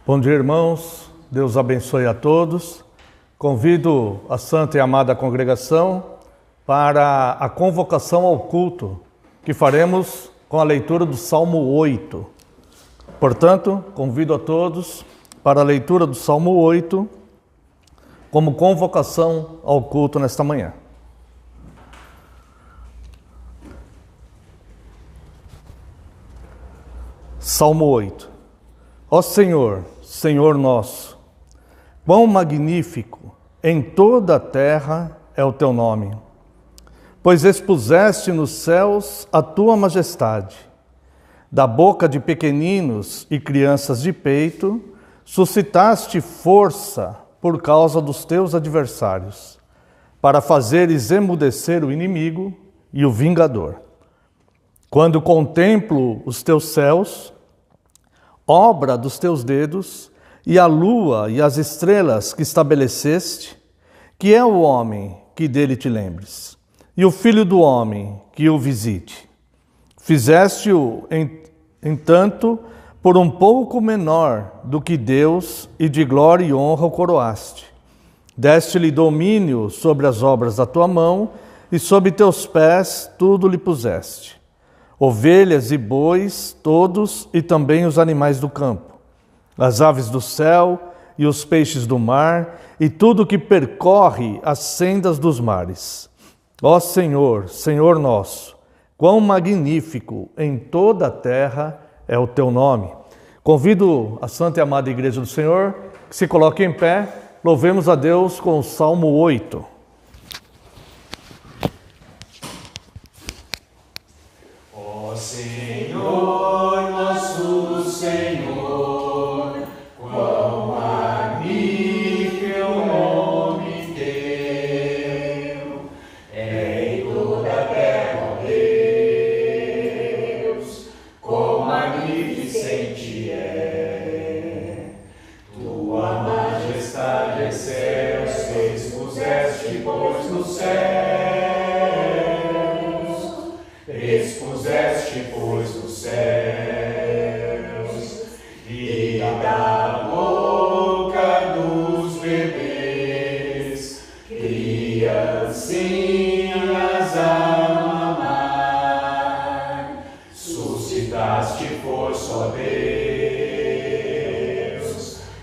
Bom dia, irmãos. Deus abençoe a todos. Convido a santa e amada congregação para a convocação ao culto que faremos com a leitura do Salmo 8. Portanto, convido a todos para a leitura do Salmo 8 como convocação ao culto nesta manhã. Salmo 8. Ó Senhor, Senhor nosso, quão magnífico em toda a terra é o teu nome, pois expuseste nos céus a tua majestade. Da boca de pequeninos e crianças de peito, suscitaste força por causa dos teus adversários, para fazeres emudecer o inimigo e o vingador. Quando contemplo os teus céus, obra dos teus dedos, e a lua e as estrelas que estabeleceste, que é o homem que dele te lembres, e o filho do homem que o visite. Fizeste-o, entanto, por um pouco menor do que Deus, e de glória e honra o coroaste. Deste-lhe domínio sobre as obras da tua mão, e sob teus pés tudo lhe puseste. Ovelhas e bois, todos, e também os animais do campo, as aves do céu e os peixes do mar, e tudo que percorre as sendas dos mares. Ó Senhor, Senhor nosso, quão magnífico em toda a terra é o teu nome. Convido a santa e amada Igreja do Senhor que se coloque em pé, louvemos a Deus com o Salmo 8. Senhor, nosso Senhor, quão magnífico é o nome teu, é em toda a terra, ó Deus, quão magnificente é. Tua majestade excels, expuseste, pois, nos céus. Expuseste, pois, nos céus, e da boca dos bebês, criancinhas a mamar, suscitaste força, ó Deus,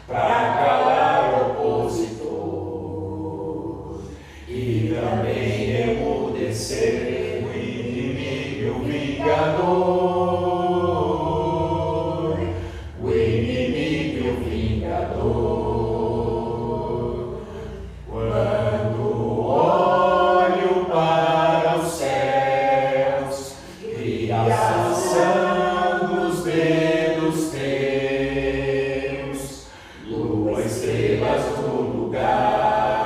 para calar o opositor, e também emudecer o inimigo e o vingador. Quando olho para os céus, criação dos dedos teus, lua, estrelas no lugar,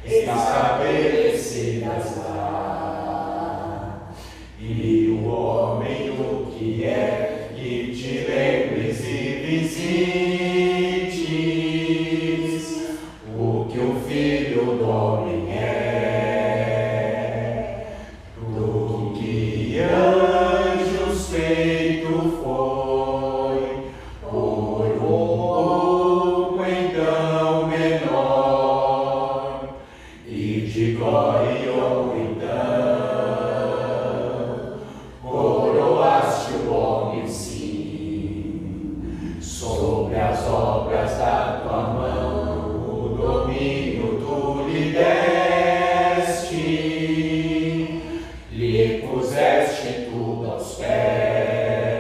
estabelecidas lá. E o homem o que é, que te lembres e visites, o que o filho do homem é, do que anjos feito foi, por um pouco então menor, e de glória e honra então. Sobre as obras da tua mão, o domínio tu lhe deste, lhe puseste tudo aos pés,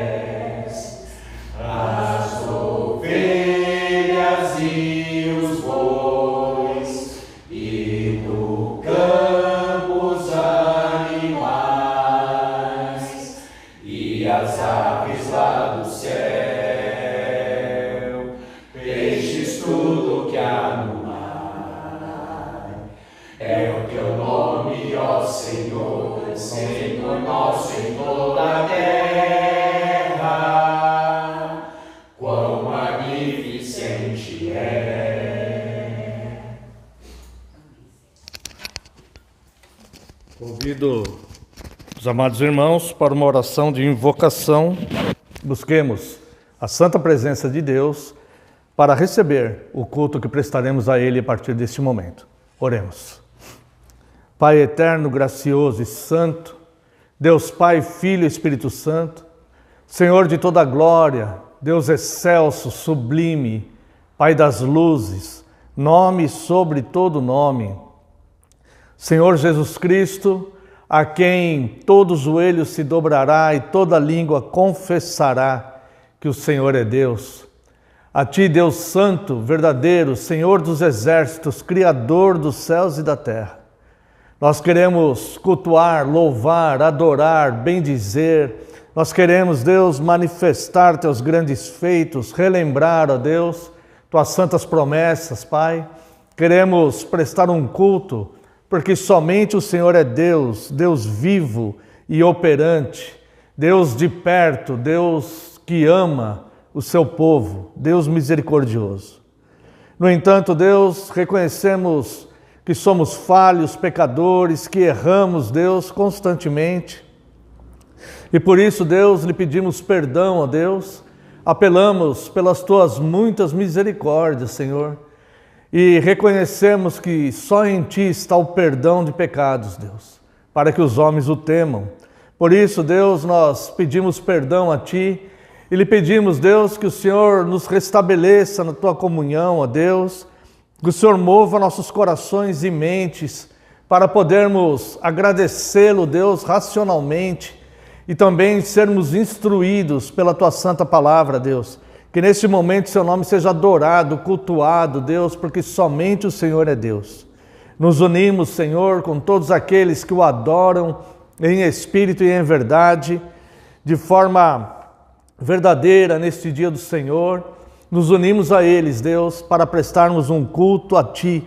as ovelhas e os bois, e no campo os animais, e as aves lá do céu. Tudo que há no mar, é o teu nome, ó Senhor, Senhor nosso em toda a terra, quão magnificente é. Convido os amados irmãos para uma oração de invocação. Busquemos a santa presença de Deus, para receber o culto que prestaremos a Ele a partir deste momento. Oremos. Pai eterno, gracioso e santo, Deus Pai, Filho e Espírito Santo, Senhor de toda a glória, Deus excelso, sublime, Pai das luzes, nome sobre todo nome, Senhor Jesus Cristo, a quem todo joelho se dobrará e toda língua confessará que o Senhor é Deus. A Ti, Deus Santo, verdadeiro, Senhor dos exércitos, Criador dos céus e da terra, nós queremos cultuar, louvar, adorar, bendizer. Nós queremos, Deus, manifestar Teus grandes feitos, relembrar, ó Deus, Tuas santas promessas, Pai. Queremos prestar um culto, porque somente o Senhor é Deus, Deus vivo e operante, Deus de perto, Deus que ama o Seu povo, Deus misericordioso. No entanto, Deus, reconhecemos que somos falhos, pecadores, que erramos, Deus, constantemente. E por isso, Deus, lhe pedimos perdão, ó Deus, apelamos pelas Tuas muitas misericórdias, Senhor, e reconhecemos que só em Ti está o perdão de pecados, Deus, para que os homens o temam. Por isso, Deus, nós pedimos perdão a Ti e lhe pedimos, Deus, que o Senhor nos restabeleça na Tua comunhão, ó Deus, que o Senhor mova nossos corações e mentes para podermos agradecê-lo, Deus, racionalmente e também sermos instruídos pela Tua santa palavra, Deus. Que neste momento Seu nome seja adorado, cultuado, Deus, porque somente o Senhor é Deus. Nos unimos, Senhor, com todos aqueles que o adoram em espírito e em verdade, de forma verdadeira neste dia do Senhor. Nos unimos a eles, Deus, para prestarmos um culto a Ti,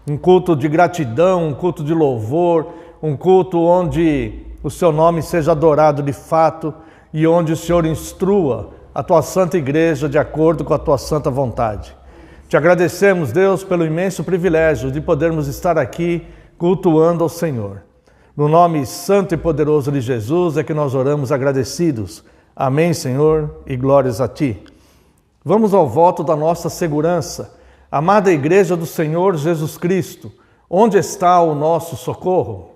um culto de gratidão, um culto de louvor, um culto onde o Seu nome seja adorado de fato e onde o Senhor instrua a Tua santa igreja de acordo com a Tua santa vontade. Te agradecemos, Deus, pelo imenso privilégio de podermos estar aqui cultuando ao Senhor. No nome santo e poderoso de Jesus é que nós oramos agradecidos. Amém, Senhor, e glórias a Ti. Vamos ao voto da nossa segurança. Amada Igreja do Senhor Jesus Cristo, onde está o nosso socorro?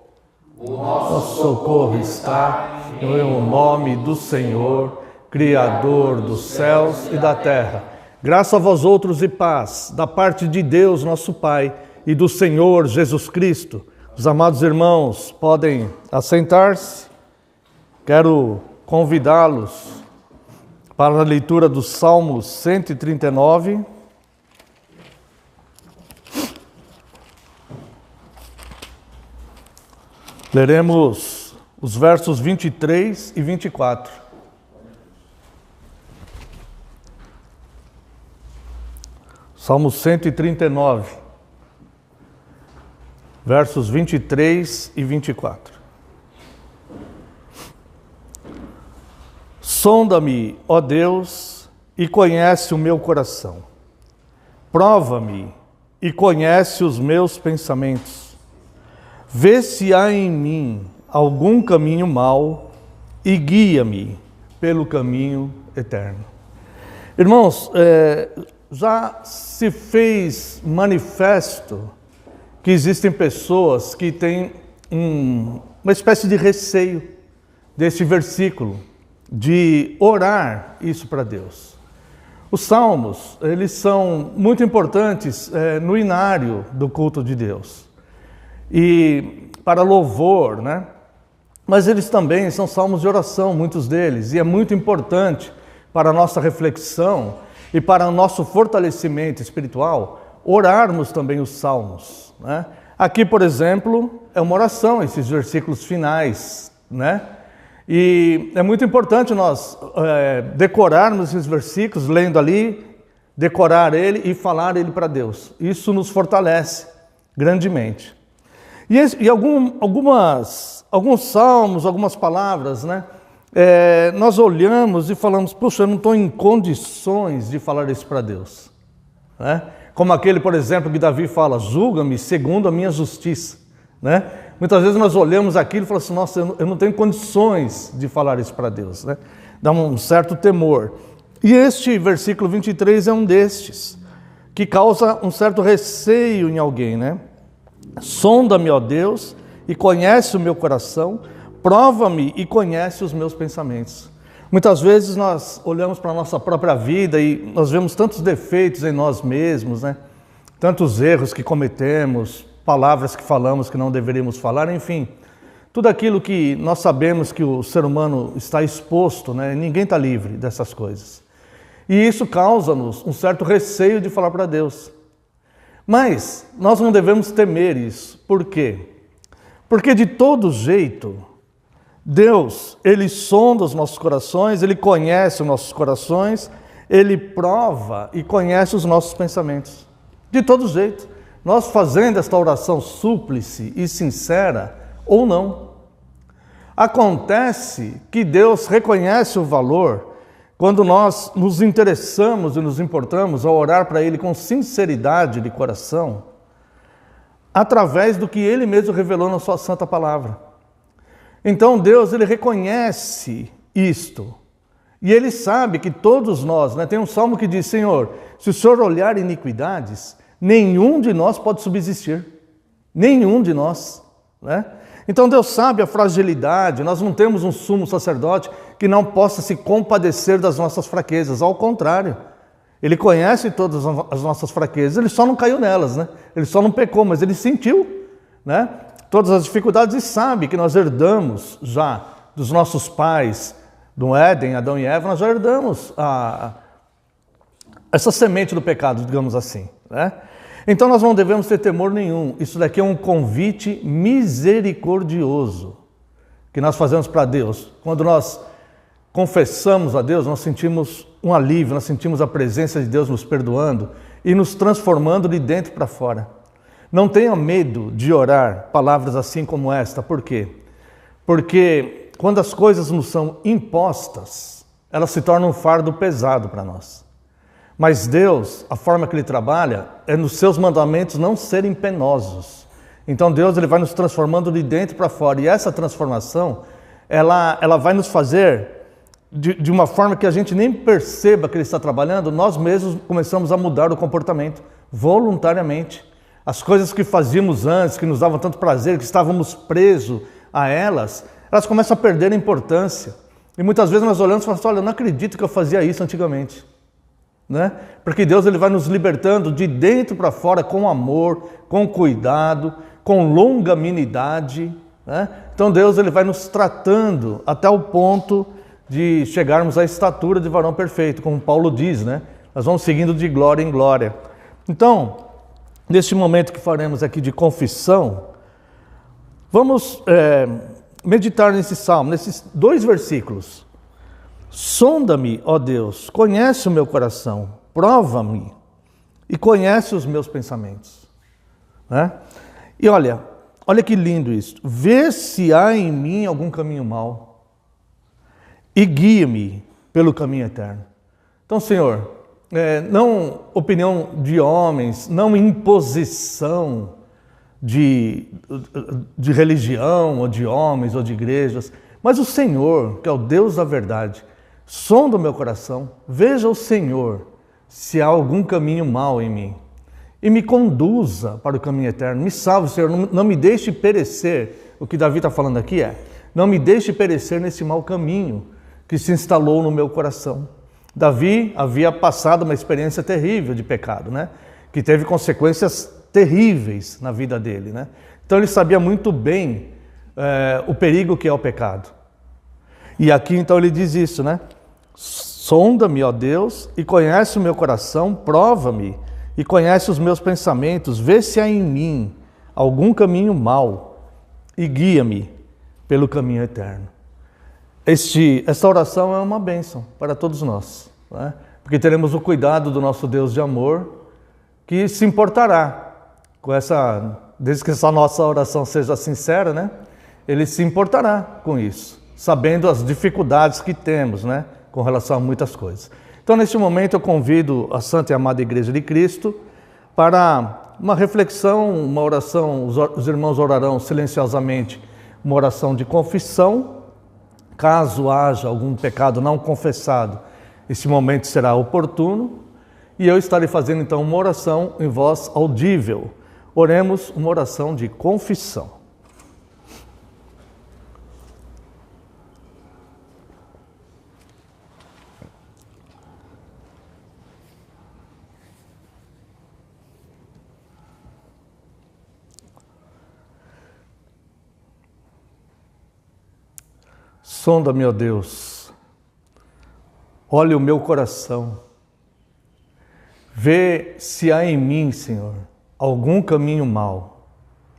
O nosso socorro está no nome do Senhor, Criador dos céus e da terra. Graça a vós outros e paz, da parte de Deus, nosso Pai, e do Senhor Jesus Cristo. Os amados irmãos podem assentar-se. Quero convidá-los para a leitura do Salmo 139. Leremos os versos 23 e 24. Salmo 139, versos 23 e 24. Sonda-me, ó Deus, e conhece o meu coração. Prova-me e conhece os meus pensamentos. Vê se há em mim algum caminho mau e guia-me pelo caminho eterno. Irmãos, já se fez manifesto que existem pessoas que têm uma espécie de receio deste versículo, de orar isso para Deus. Os salmos, eles são muito importantes no inário do culto de Deus e para louvor, né? Mas eles também são salmos de oração, muitos deles, e é muito importante para a nossa reflexão e para o nosso fortalecimento espiritual orarmos também os salmos, né? Aqui, por exemplo, é uma oração, esses versículos finais, né? E é muito importante nós decorarmos esses versículos, lendo ali, decorar ele e falar ele para Deus. Isso nos fortalece grandemente. E alguns salmos, algumas palavras, né? Nós olhamos e falamos, puxa, eu não estou em condições de falar isso para Deus, né? Como aquele, por exemplo, que Davi fala, julga-me segundo a minha justiça, né? Muitas vezes nós olhamos aquilo e falamos assim, nossa, eu não tenho condições de falar isso para Deus, né? Dá um certo temor. E este versículo 23 é um destes, que causa um certo receio em alguém, né? Sonda-me, ó Deus, e conhece o meu coração, prova-me e conhece os meus pensamentos. Muitas vezes nós olhamos para a nossa própria vida e nós vemos tantos defeitos em nós mesmos, né? Tantos erros que cometemos, palavras que falamos que não deveríamos falar, enfim. Tudo aquilo que nós sabemos que o ser humano está exposto, né? Ninguém está livre dessas coisas. E isso causa-nos um certo receio de falar para Deus. Mas nós não devemos temer isso. Por quê? Porque de todo jeito, Deus, Ele sonda os nossos corações, Ele conhece os nossos corações, Ele prova e conhece os nossos pensamentos. De todo jeito. Nós fazendo esta oração súplice e sincera ou não. Acontece que Deus reconhece o valor quando nós nos interessamos e nos importamos ao orar para Ele com sinceridade de coração, através do que Ele mesmo revelou na sua santa palavra. Então Deus, Ele reconhece isto. E Ele sabe que todos nós, né, tem um salmo que diz, Senhor, se o Senhor olhar iniquidades, nenhum de nós pode subsistir. Nenhum de nós, né? Então Deus sabe a fragilidade, nós não temos um sumo sacerdote que não possa se compadecer das nossas fraquezas, ao contrário, Ele conhece todas as nossas fraquezas, Ele só não caiu nelas, né? Ele só não pecou, mas Ele sentiu, né, todas as dificuldades e sabe que nós herdamos já dos nossos pais, do Éden, Adão e Eva, nós já herdamos essa semente do pecado, digamos assim, né? Então nós não devemos ter temor nenhum. Isso daqui é um convite misericordioso que nós fazemos para Deus. Quando nós confessamos a Deus, nós sentimos um alívio, nós sentimos a presença de Deus nos perdoando e nos transformando de dentro para fora. Não tenha medo de orar palavras assim como esta. Por quê? Porque quando as coisas nos são impostas, elas se tornam um fardo pesado para nós. Mas Deus, a forma que Ele trabalha, é nos seus mandamentos não serem penosos. Então Deus, Ele vai nos transformando de dentro para fora. E essa transformação, ela vai nos fazer de uma forma que a gente nem perceba que Ele está trabalhando, nós mesmos começamos a mudar o comportamento, voluntariamente. As coisas que fazíamos antes, que nos davam tanto prazer, que estávamos presos a elas começam a perder a importância. E muitas vezes nós olhamos e falamos, olha, eu não acredito que eu fazia isso antigamente. Né? Porque Deus, Ele vai nos libertando de dentro para fora com amor, com cuidado, com longanimidade, né? Então Deus, Ele vai nos tratando até o ponto de chegarmos à estatura de varão perfeito, como Paulo diz, né? Nós vamos seguindo de glória em glória. Então, neste momento que faremos aqui de confissão, vamos meditar nesse salmo, nesses 2 versículos. Sonda-me, ó Deus, conhece o meu coração, prova-me e conhece os meus pensamentos. Né? E olha que lindo isso. Vê se há em mim algum caminho mau e guia-me pelo caminho eterno. Então, Senhor, não opinião de homens, não imposição de religião, ou de homens, ou de igrejas, mas o Senhor, que é o Deus da verdade, sonda o meu coração, veja o Senhor se há algum caminho mau em mim e me conduza para o caminho eterno. Me salve, Senhor, não me deixe perecer. O que Davi está falando aqui não me deixe perecer nesse mau caminho que se instalou no meu coração. Davi havia passado uma experiência terrível de pecado, né? Que teve consequências terríveis na vida dele, né? Então ele sabia muito bem o perigo que é o pecado. E aqui então ele diz isso, né? Sonda-me, ó Deus, e conhece o meu coração, prova-me e conhece os meus pensamentos, vê se há em mim algum caminho mau e guia-me pelo caminho eterno. Esta oração é uma bênção para todos nós, né? Porque teremos o cuidado do nosso Deus de amor, que se importará com desde que essa nossa oração seja sincera, né? Ele se importará com isso, sabendo as dificuldades que temos, né, com relação a muitas coisas. Então, neste momento, eu convido a Santa e Amada Igreja de Cristo para uma reflexão, uma oração. Os irmãos orarão silenciosamente uma oração de confissão. Caso haja algum pecado não confessado, Esse momento será oportuno e eu estarei fazendo então uma oração em voz audível. Oremos uma oração de confissão. Sonda-me, ó Deus, olha o meu coração, vê se há em mim, Senhor, algum caminho mau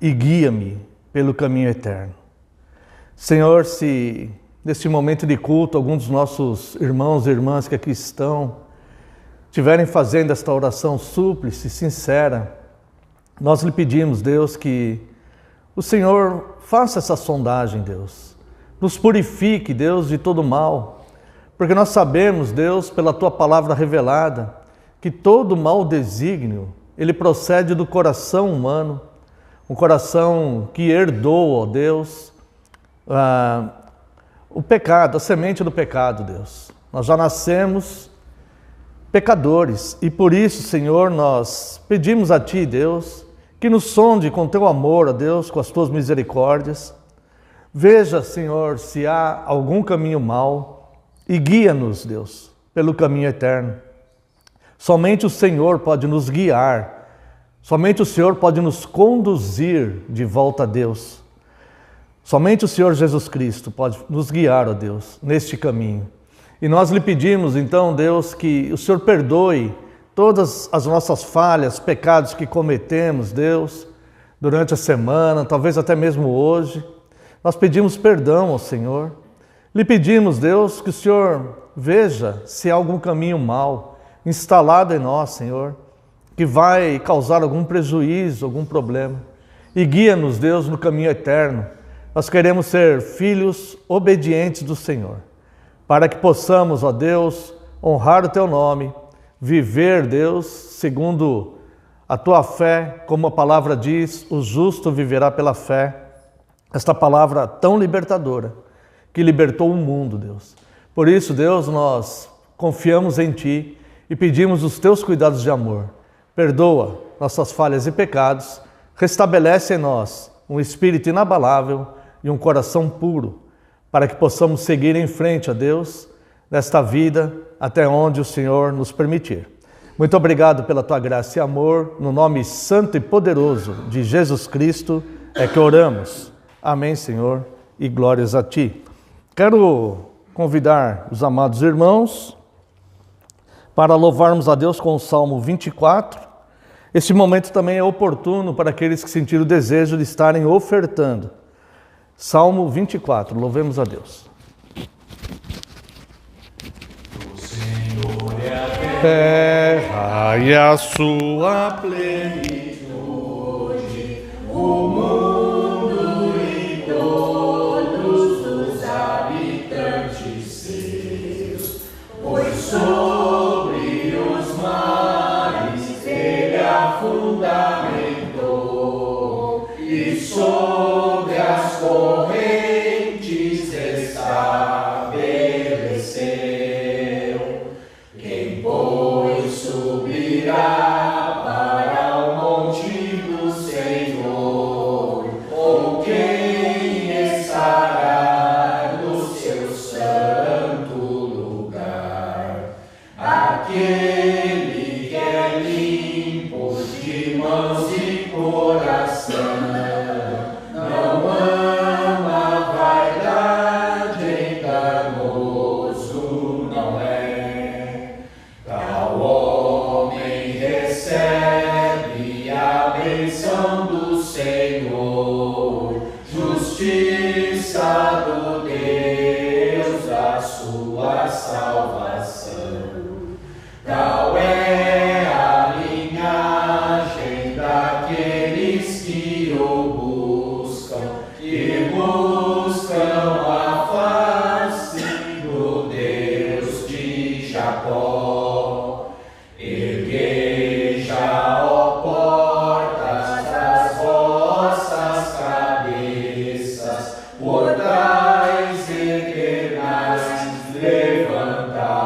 e guia-me pelo caminho eterno. Senhor, se neste momento de culto alguns dos nossos irmãos e irmãs que aqui estão estiverem fazendo esta oração súplice, sincera, nós lhe pedimos, Deus, que o Senhor faça essa sondagem, Deus. Nos purifique, Deus, de todo mal, porque nós sabemos, Deus, pela Tua palavra revelada, que todo mau desígnio, ele procede do coração humano, um coração que herdou, ó Deus, o pecado, a semente do pecado, Deus. Nós já nascemos pecadores e por isso, Senhor, nós pedimos a Ti, Deus, que nos sonde com Teu amor, ó Deus, com as Tuas misericórdias. Veja, Senhor, se há algum caminho mau e guia-nos, Deus, pelo caminho eterno. Somente o Senhor pode nos guiar, somente o Senhor pode nos conduzir de volta a Deus. Somente o Senhor Jesus Cristo pode nos guiar, ó Deus, neste caminho. E nós lhe pedimos, então, Deus, que o Senhor perdoe todas as nossas falhas, pecados que cometemos, Deus, durante a semana, talvez até mesmo hoje. Nós pedimos perdão ao Senhor. Lhe pedimos, Deus, que o Senhor veja se há algum caminho mau instalado em nós, Senhor, que vai causar algum prejuízo, algum problema. E guia-nos, Deus, no caminho eterno. Nós queremos ser filhos obedientes do Senhor, para que possamos, ó Deus, honrar o Teu nome, viver, Deus, segundo a Tua fé, como a palavra diz, o justo viverá pela fé. Esta palavra tão libertadora, que libertou o mundo, Deus. Por isso, Deus, nós confiamos em Ti e pedimos os Teus cuidados de amor. Perdoa nossas falhas e pecados, restabelece em nós um espírito inabalável e um coração puro, para que possamos seguir em frente a Deus, nesta vida, até onde o Senhor nos permitir. Muito obrigado pela Tua graça e amor, no nome santo e poderoso de Jesus Cristo, é que oramos. Amém, Senhor, e glórias a Ti. Quero convidar os amados irmãos para louvarmos a Deus com o Salmo 24. Este momento também é oportuno para aqueles que sentiram o desejo de estarem ofertando. Salmo 24, louvemos a Deus. O Senhor é a terra e a sua plenitude, o mundo e todos os habitantes seus, pois sobre os mares ele a fundamentou e sobre as correntes estabeleceu. Quem, pois, subirá para o monte do Senhor, ou quem estará no seu santo lugar? Aquele que é limpo de mãos e coração, não ama a vaidade, enganoso não é. Tal homem recebe a bênção do Senhor, justiça do Deus da sua salvação. Tal é a linhagem daqueles que o buscam, que buscam a face do Deus de Jacó. Ergueja, ó portas das vossas cabeças, portais eternais, levantai-vos.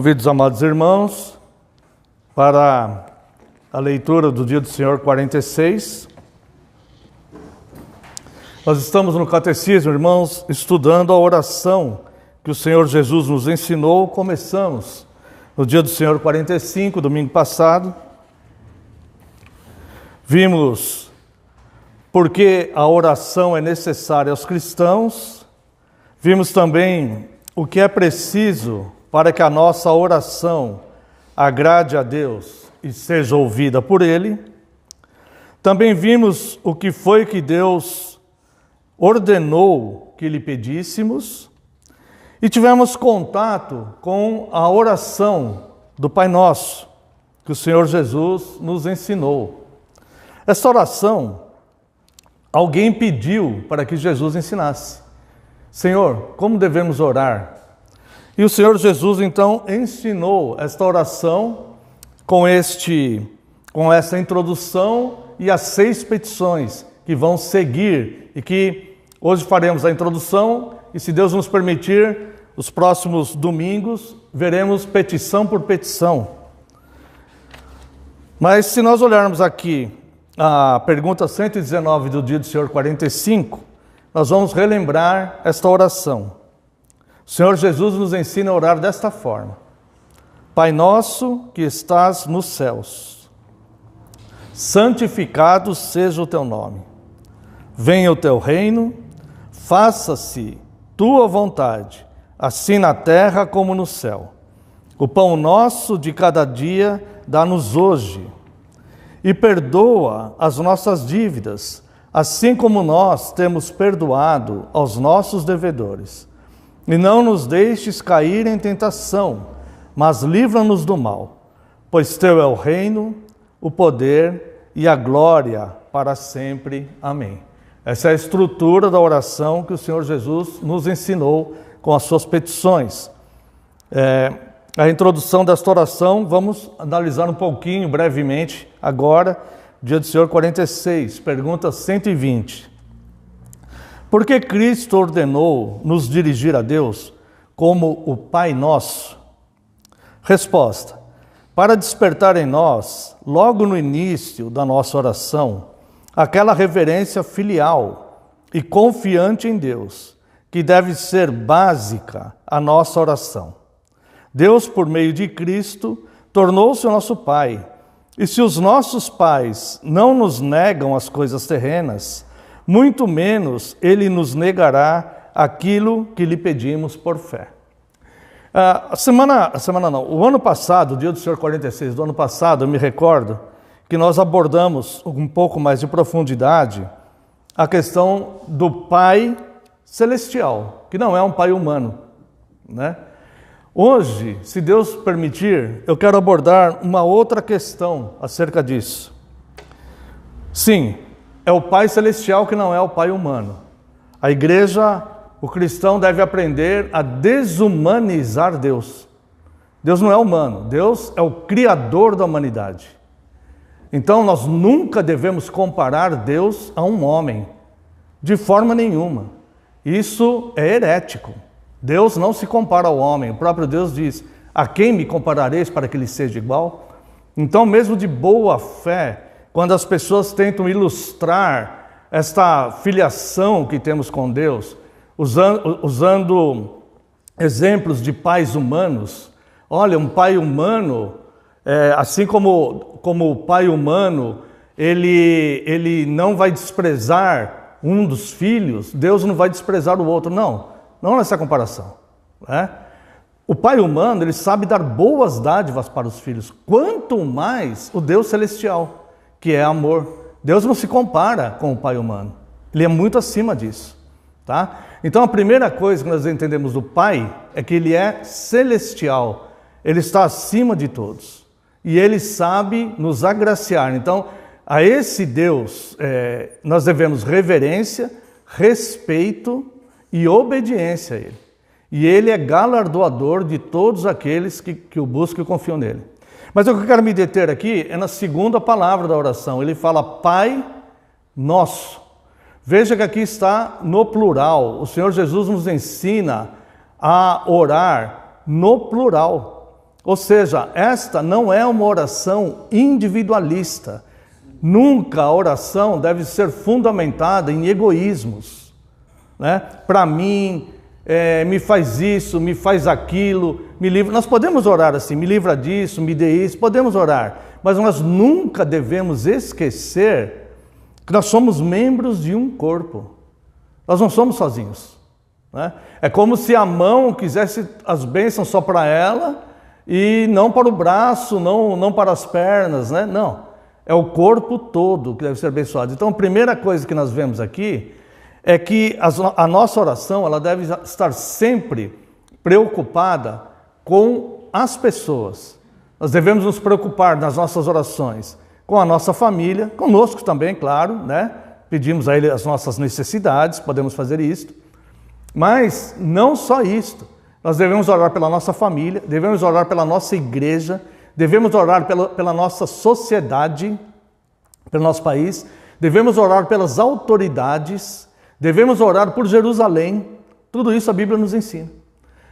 Convido os amados irmãos para a leitura do Dia do Senhor 46. Nós estamos no Catecismo, irmãos, estudando a oração que o Senhor Jesus nos ensinou. Começamos no Dia do Senhor 45, domingo passado. Vimos porque a oração é necessária aos cristãos. Vimos também o que é preciso para que a nossa oração agrade a Deus e seja ouvida por Ele. Também vimos o que foi que Deus ordenou que lhe pedíssemos. E tivemos contato com a oração do Pai Nosso, que o Senhor Jesus nos ensinou. Essa oração, alguém pediu para que Jesus ensinasse. Senhor, como devemos orar? E o Senhor Jesus, então, ensinou esta oração com essa introdução e as 6 petições que vão seguir e que hoje faremos a introdução e, se Deus nos permitir, os próximos domingos veremos petição por petição. Mas se nós olharmos aqui a pergunta 119 do Dia do Senhor 45, nós vamos relembrar esta oração. O Senhor Jesus nos ensina a orar desta forma: Pai nosso que estás nos céus, santificado seja o teu nome. Venha o teu reino, faça-se tua vontade, assim na terra como no céu. O pão nosso de cada dia dá-nos hoje. E perdoa as nossas dívidas, assim como nós temos perdoado aos nossos devedores. E não nos deixes cair em tentação, mas livra-nos do mal. Pois teu é o reino, o poder e a glória para sempre. Amém. Essa é a estrutura da oração que o Senhor Jesus nos ensinou com as suas petições. A introdução desta oração, vamos analisar um pouquinho, brevemente, agora, Dia do Senhor 46, pergunta 120. Por que Cristo ordenou nos dirigir a Deus como o Pai Nosso? Resposta: para despertar em nós, logo no início da nossa oração, aquela reverência filial e confiante em Deus, que deve ser básica à nossa oração. Deus, por meio de Cristo, tornou-se o nosso Pai. E se os nossos pais não nos negam as coisas terrenas, muito menos Ele nos negará aquilo que lhe pedimos por fé. O ano passado, o Dia do Senhor 46 do ano passado, eu me recordo que nós abordamos um pouco mais de profundidade a questão do Pai Celestial, que não é um Pai humano, né? Hoje, se Deus permitir, eu quero abordar uma outra questão acerca disso. Sim, é o Pai Celestial que não é o Pai humano. A igreja, o cristão deve aprender a desumanizar Deus. Deus não é humano, Deus é o Criador da humanidade. Então nós nunca devemos comparar Deus a um homem, de forma nenhuma. Isso é herético. Deus não se compara ao homem. O próprio Deus diz: a quem me comparareis para que ele seja igual? Então, mesmo de boa fé, quando as pessoas tentam ilustrar esta filiação que temos com Deus, usando exemplos de pais humanos, olha, um pai humano, assim como o pai humano, ele não vai desprezar um dos filhos, Deus não vai desprezar o outro, não nessa comparação, né? O pai humano, ele sabe dar boas dádivas para os filhos, quanto mais o Deus celestial, que é amor. Deus não se compara com o pai humano, ele é muito acima disso, tá? Então a primeira coisa que nós entendemos do Pai é que ele é celestial, ele está acima de todos e ele sabe nos agraciar. Então a esse Deus nós devemos reverência, respeito e obediência a Ele. E Ele é galardoador de todos aqueles que o buscam e confiam nele. Mas o que eu quero me deter aqui é na segunda palavra da oração. Ele fala Pai Nosso. Veja que aqui está no plural. O Senhor Jesus nos ensina a orar no plural. Ou seja, esta não é uma oração individualista. Nunca a oração deve ser fundamentada em egoísmos, né? Para mim, me faz isso, me faz aquilo, me livra. Nós podemos orar assim, me livra disso, me dê isso, podemos orar. Mas nós nunca devemos esquecer que nós somos membros de um corpo. Nós não somos sozinhos, né? É como se a mão quisesse as bênçãos só para ela e não para o braço, não para as pernas, né? Não, é o corpo todo que deve ser abençoado. Então, a primeira coisa que nós vemos aqui é que a nossa oração ela deve estar sempre preocupada com as pessoas. Nós devemos nos preocupar nas nossas orações com a nossa família, conosco também, claro, né? Pedimos a Ele as nossas necessidades, podemos fazer isto. Mas não só isto. Nós devemos orar pela nossa família, devemos orar pela nossa igreja, devemos orar pela nossa sociedade, pelo nosso país, devemos orar pelas autoridades, devemos orar por Jerusalém. Tudo isso a Bíblia nos ensina.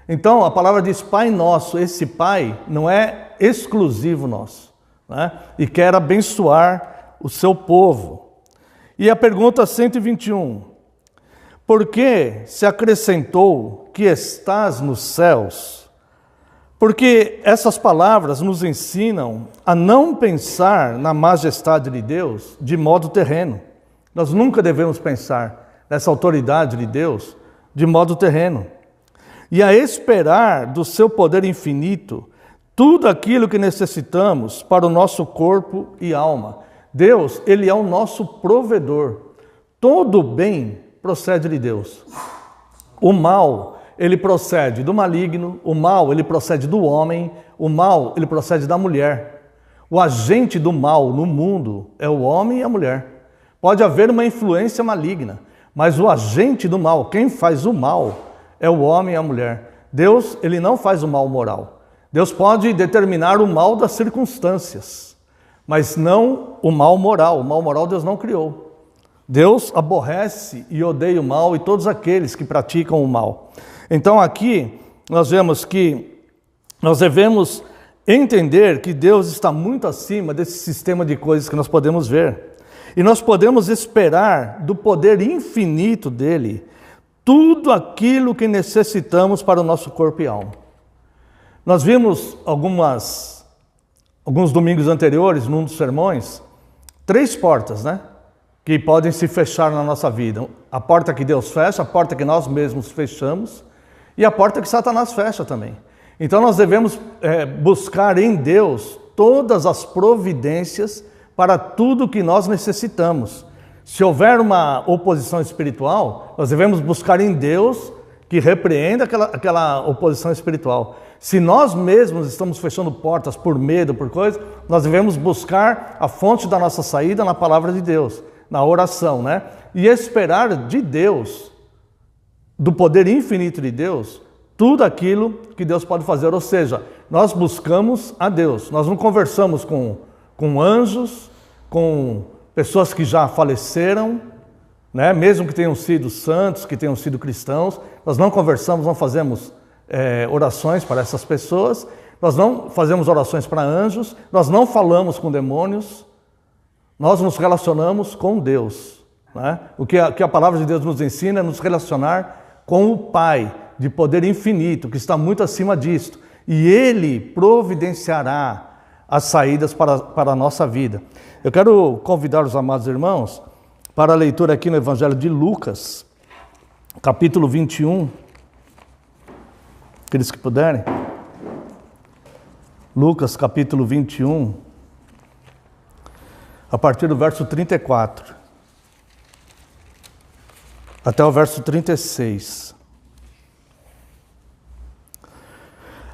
Então, a palavra diz Pai Nosso. Esse Pai não é exclusivo nosso, né? E quer abençoar o seu povo. E a pergunta 121, por que se acrescentou que estás nos céus? Porque essas palavras nos ensinam a não pensar na majestade de Deus de modo terreno. Nós nunca devemos pensar nessa autoridade de Deus de modo terreno. E a esperar do seu poder infinito tudo aquilo que necessitamos para o nosso corpo e alma. Deus, Ele é o nosso provedor. Todo bem procede de Deus. O mal, ele procede do maligno, o mal, ele procede do homem, o mal, ele procede da mulher. O agente do mal no mundo é o homem e a mulher. Pode haver uma influência maligna, mas o agente do mal, quem faz o mal, é o homem e a mulher. Deus, ele não faz o mal moral. Deus pode determinar o mal das circunstâncias, mas não o mal moral. O mal moral Deus não criou. Deus aborrece e odeia o mal e todos aqueles que praticam o mal. Então aqui nós vemos que nós devemos entender que Deus está muito acima desse sistema de coisas que nós podemos ver. E nós podemos esperar do poder infinito dele tudo aquilo que necessitamos para o nosso corpo e alma. Nós vimos alguns domingos anteriores, num dos sermões, 3 portas, né? Que podem se fechar na nossa vida. A porta que Deus fecha, a porta que nós mesmos fechamos e a porta que Satanás fecha também. Então nós devemos buscar em Deus todas as providências para tudo que nós necessitamos. Se houver uma oposição espiritual, nós devemos buscar em Deus que repreenda aquela oposição espiritual. Se nós mesmos estamos fechando portas por medo, por coisa, nós devemos buscar a fonte da nossa saída na palavra de Deus, na oração, né? E esperar de Deus, do poder infinito de Deus, tudo aquilo que Deus pode fazer. Ou seja, nós buscamos a Deus. Nós não conversamos com anjos, com pessoas que já faleceram, né? Mesmo que tenham sido santos, que tenham sido cristãos. Nós não conversamos, não fazemos orações para essas pessoas. Nós não fazemos orações para anjos. Nós não falamos com demônios. Nós nos relacionamos com Deus, né? O que a palavra de Deus nos ensina é nos relacionar com o Pai de poder infinito, que está muito acima disto. E Ele providenciará as saídas para a nossa vida. Eu quero convidar os amados irmãos para a leitura aqui no Evangelho de Lucas, capítulo 21. Aqueles que puderem. Lucas, capítulo 21. A partir do verso 34 até o verso 36.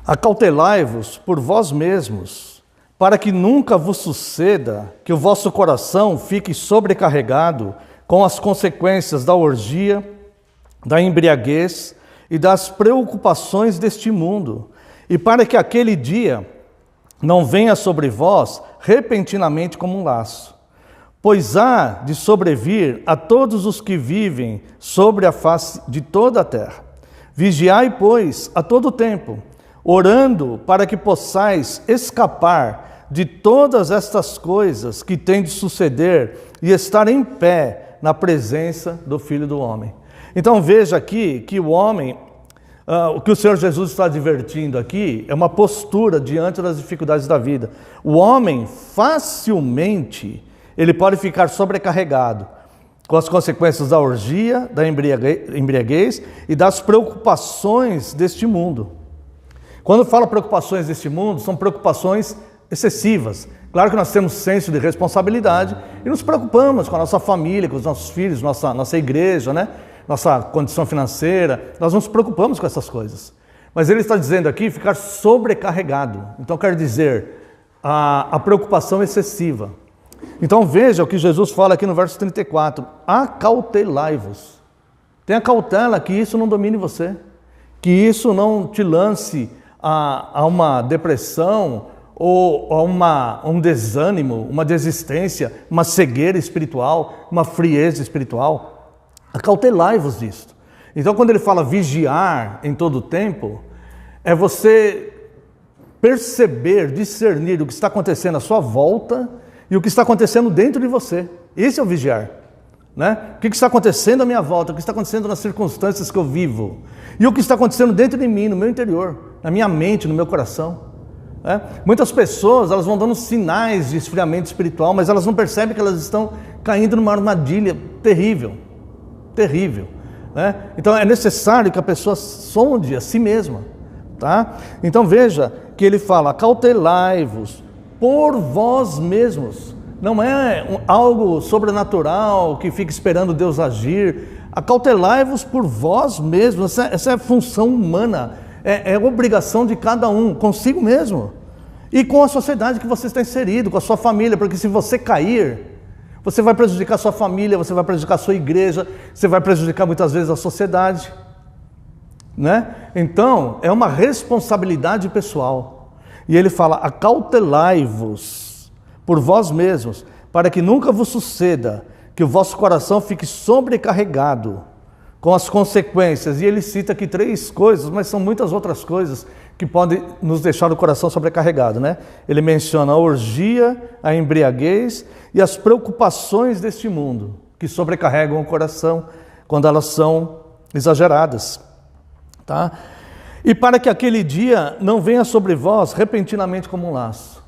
Acautelai-vos por vós mesmos, para que nunca vos suceda que o vosso coração fique sobrecarregado com as consequências da orgia, da embriaguez e das preocupações deste mundo, e para que aquele dia não venha sobre vós repentinamente como um laço. Pois há de sobrevir a todos os que vivem sobre a face de toda a terra. Vigiai, pois, a todo tempo, orando para que possais escapar de todas estas coisas que têm de suceder e estar em pé na presença do Filho do Homem. Então veja aqui que o homem, o que o Senhor Jesus está advertindo aqui é uma postura diante das dificuldades da vida. O homem facilmente ele pode ficar sobrecarregado com as consequências da orgia, da embriaguez e das preocupações deste mundo. Quando falo preocupações deste mundo, são preocupações excessivas. Claro que nós temos senso de responsabilidade e nos preocupamos com a nossa família, com os nossos filhos, nossa igreja, né? Nossa condição financeira, nós não nos preocupamos com essas coisas. Mas ele está dizendo aqui ficar sobrecarregado. Então quer dizer, a preocupação excessiva. Então veja o que Jesus fala aqui no verso 34. Acautelai-vos. Tenha cautela que isso não domine você. Que isso não te lance a uma depressão ou a um desânimo, uma desistência, uma cegueira espiritual, uma frieza espiritual. Acautelai-vos disto. Então quando ele fala vigiar em todo o tempo, é você perceber, discernir o que está acontecendo à sua volta e o que está acontecendo dentro de você. Esse é o vigiar. Né? O que está acontecendo à minha volta, o que está acontecendo nas circunstâncias que eu vivo e o que está acontecendo dentro de mim, no meu interior, na minha mente, no meu coração. Né? Muitas pessoas elas vão dando sinais de esfriamento espiritual, mas elas não percebem que elas estão caindo numa armadilha terrível, terrível. Né? Então é necessário que a pessoa sonde a si mesma. Tá? Então veja que ele fala, acautelai-vos por vós mesmos. Não é algo sobrenatural que fica esperando Deus agir. Acautelai-vos por vós mesmos. Essa é a função humana. É obrigação de cada um, consigo mesmo. E com a sociedade que você está inserido, com a sua família. Porque se você cair, você vai prejudicar a sua família, você vai prejudicar a sua igreja, você vai prejudicar muitas vezes a sociedade. Né? Então, é uma responsabilidade pessoal. E ele fala, acautelai-vos por vós mesmos, para que nunca vos suceda que o vosso coração fique sobrecarregado com as consequências. E ele cita aqui 3 coisas, mas são muitas outras coisas que podem nos deixar o coração sobrecarregado, né? Ele menciona a orgia, a embriaguez e as preocupações deste mundo, que sobrecarregam o coração quando elas são exageradas, tá? E para que aquele dia não venha sobre vós repentinamente como um laço.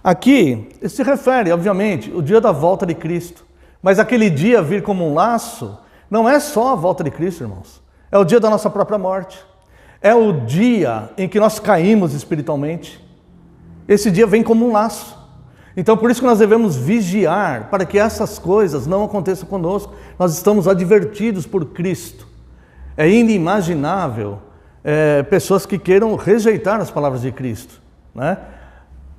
Aqui se refere, obviamente, o dia da volta de Cristo. Mas aquele dia vir como um laço não é só a volta de Cristo, irmãos. É o dia da nossa própria morte. É o dia em que nós caímos espiritualmente. Esse dia vem como um laço. Então por isso que nós devemos vigiar para que essas coisas não aconteçam conosco. Nós estamos advertidos por Cristo. É inimaginável pessoas que queiram rejeitar as palavras de Cristo, né?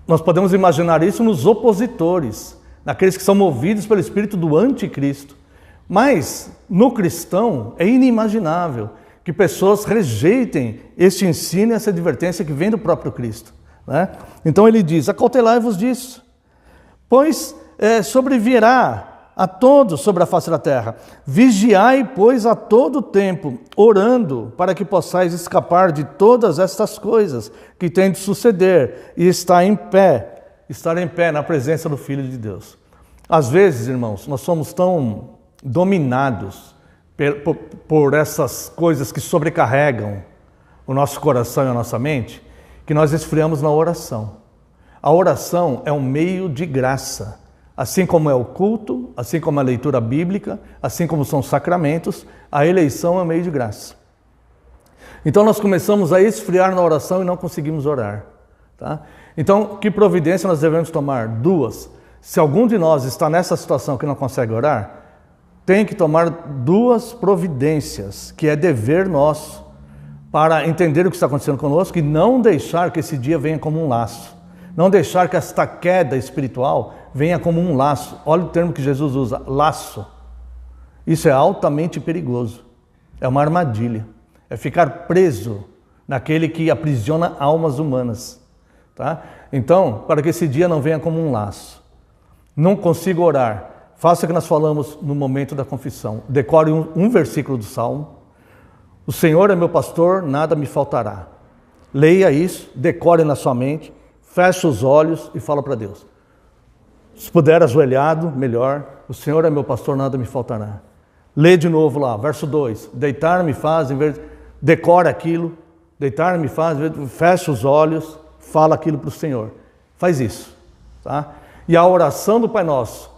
Nós podemos imaginar isso nos opositores, naqueles que são movidos pelo espírito do anticristo. Mas no cristão é inimaginável que pessoas rejeitem este ensino e essa advertência que vem do próprio Cristo, né? Então ele diz, acautelai-vos disso, pois sobrevirá a todos sobre a face da terra. Vigiai, pois, a todo tempo, orando, para que possais escapar de todas estas coisas que têm de suceder e estar em pé na presença do Filho de Deus. Às vezes, irmãos, nós somos tão dominados por essas coisas que sobrecarregam o nosso coração e a nossa mente, que nós esfriamos na oração. A oração é um meio de graça. Assim como é o culto, assim como a leitura bíblica, assim como são os sacramentos, a eleição é um meio de graça. Então nós começamos a esfriar na oração e não conseguimos orar. Tá? Então, que providência nós devemos tomar? 2. Se algum de nós está nessa situação que não consegue orar, tem que tomar 2 providências, que é dever nosso, para entender o que está acontecendo conosco e não deixar que esse dia venha como um laço. Não deixar que esta queda espiritual venha como um laço. Olha o termo que Jesus usa, laço. Isso é altamente perigoso. É uma armadilha. É ficar preso naquele que aprisiona almas humanas. Tá? Então, para que esse dia não venha como um laço. Não consigo orar. Faça o que nós falamos no momento da confissão. Decore um versículo do Salmo. O Senhor é meu pastor, nada me faltará. Leia isso, decore na sua mente, feche os olhos e fala para Deus. Se puder ajoelhado, melhor. O Senhor é meu pastor, nada me faltará. Lê de novo lá, verso 2. Deitar-me faz, decora aquilo. Deitar-me faz, fecha os olhos, fala aquilo para o Senhor. Faz isso, tá? E a oração do Pai Nosso,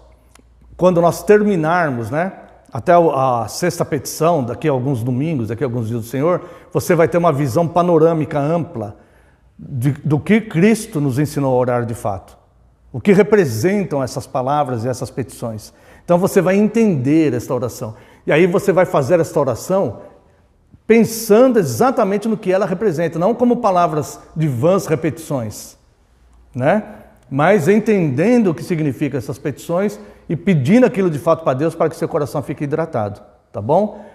quando nós terminarmos, né? Até a sexta petição, daqui a alguns domingos, daqui a alguns dias do Senhor, você vai ter uma visão panorâmica ampla do que Cristo nos ensinou a orar de fato. O que representam essas palavras e essas petições. Então você vai entender esta oração. E aí você vai fazer esta oração pensando exatamente no que ela representa, não como palavras de vãs repetições, né? Mas entendendo o que significa essas petições e pedindo aquilo de fato para Deus para que seu coração fique hidratado, tá bom?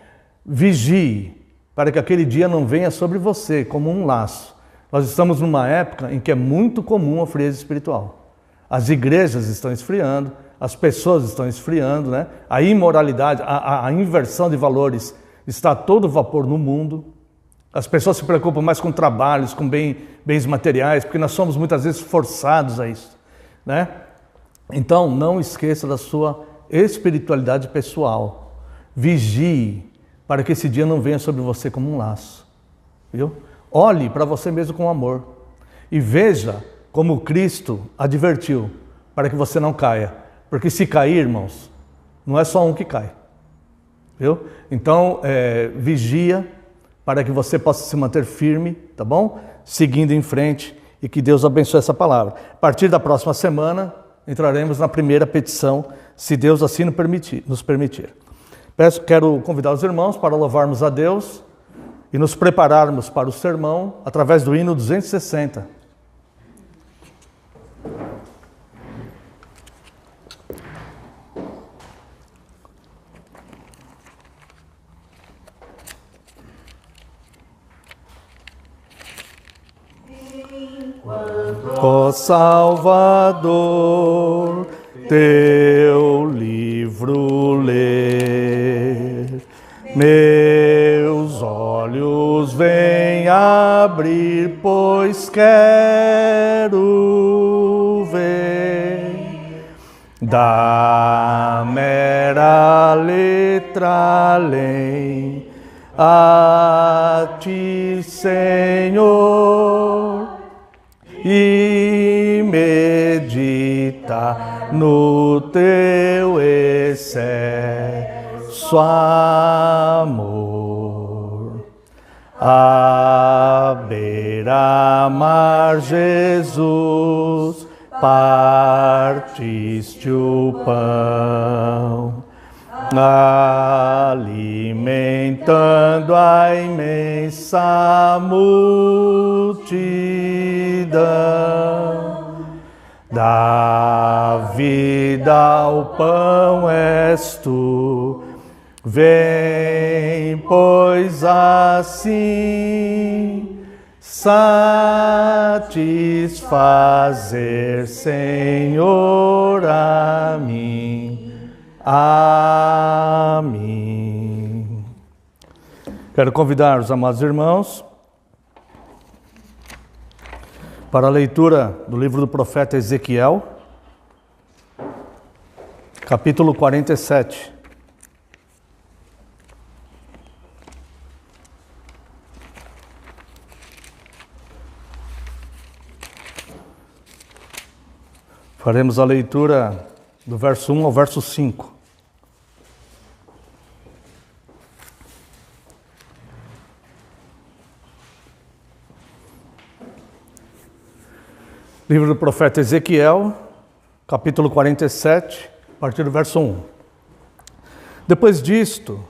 Vigie para que aquele dia não venha sobre você como um laço. Nós estamos numa época em que é muito comum a frieza espiritual. As igrejas estão esfriando, as pessoas estão esfriando, né? A imoralidade, a inversão de valores está a todo vapor no mundo. As pessoas se preocupam mais com trabalhos, com bens materiais, porque nós somos muitas vezes forçados a isso, né? Então, não esqueça da sua espiritualidade pessoal. Vigie para que esse dia não venha sobre você como um laço, viu? Olhe para você mesmo com amor e veja como Cristo advertiu para que você não caia. Porque se cair, irmãos, não é só um que cai, viu? Então, vigia para que você possa se manter firme, tá bom? Seguindo em frente e que Deus abençoe essa palavra. A partir da próxima semana, entraremos na primeira petição, se Deus assim nos permitir. Quero convidar os irmãos para louvarmos a Deus e nos prepararmos para o sermão através do hino 260. Ó Salvador, teu livro ler, meus olhos vêm abrir, pois quero ver da mera letra além a ti, Senhor, e medita no teu excelso amor. À beira-mar, Jesus, partiste o pão, alimentando a imensa multidão. Da vida ao pão és tu, vem, pois assim satisfazer, Senhor, a mim. Amém. Quero convidar os amados irmãos para a leitura do livro do profeta Ezequiel, capítulo 47. Faremos a leitura do verso 1 ao verso 5. Livro do profeta Ezequiel, capítulo 47, a partir do verso 1. Depois disto,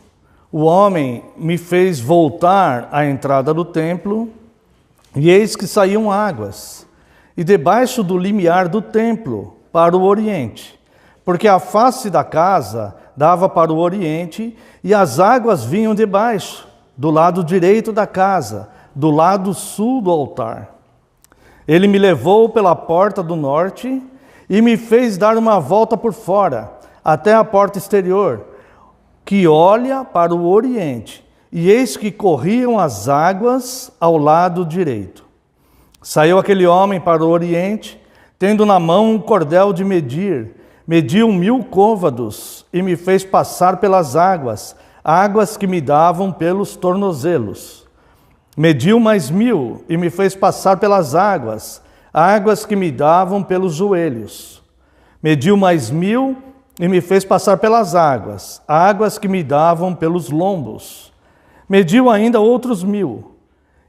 o homem me fez voltar à entrada do templo, e eis que saíam águas, e debaixo do limiar do templo, para o oriente, porque a face da casa dava para o oriente, e as águas vinham debaixo, do lado direito da casa, do lado sul do altar. Ele me levou pela porta do norte e me fez dar uma volta por fora, até a porta exterior, que olha para o oriente, e eis que corriam as águas ao lado direito. Saiu aquele homem para o oriente, tendo na mão um cordel de medir. Mediu 1000 côvados e me fez passar pelas águas, águas que me davam pelos tornozelos. Mediu mais 1000 e me fez passar pelas águas, águas que me davam pelos joelhos. Mediu mais 1000 e me fez passar pelas águas, águas que me davam pelos lombos. Mediu ainda outros 1000,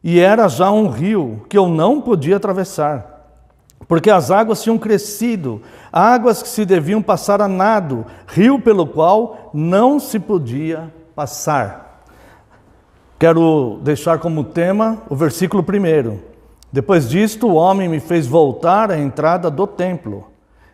e era já um rio que eu não podia atravessar, porque as águas tinham crescido, águas que se deviam passar a nado, rio pelo qual não se podia passar. Quero deixar como tema o versículo 1. Depois disto, o homem me fez voltar à entrada do templo,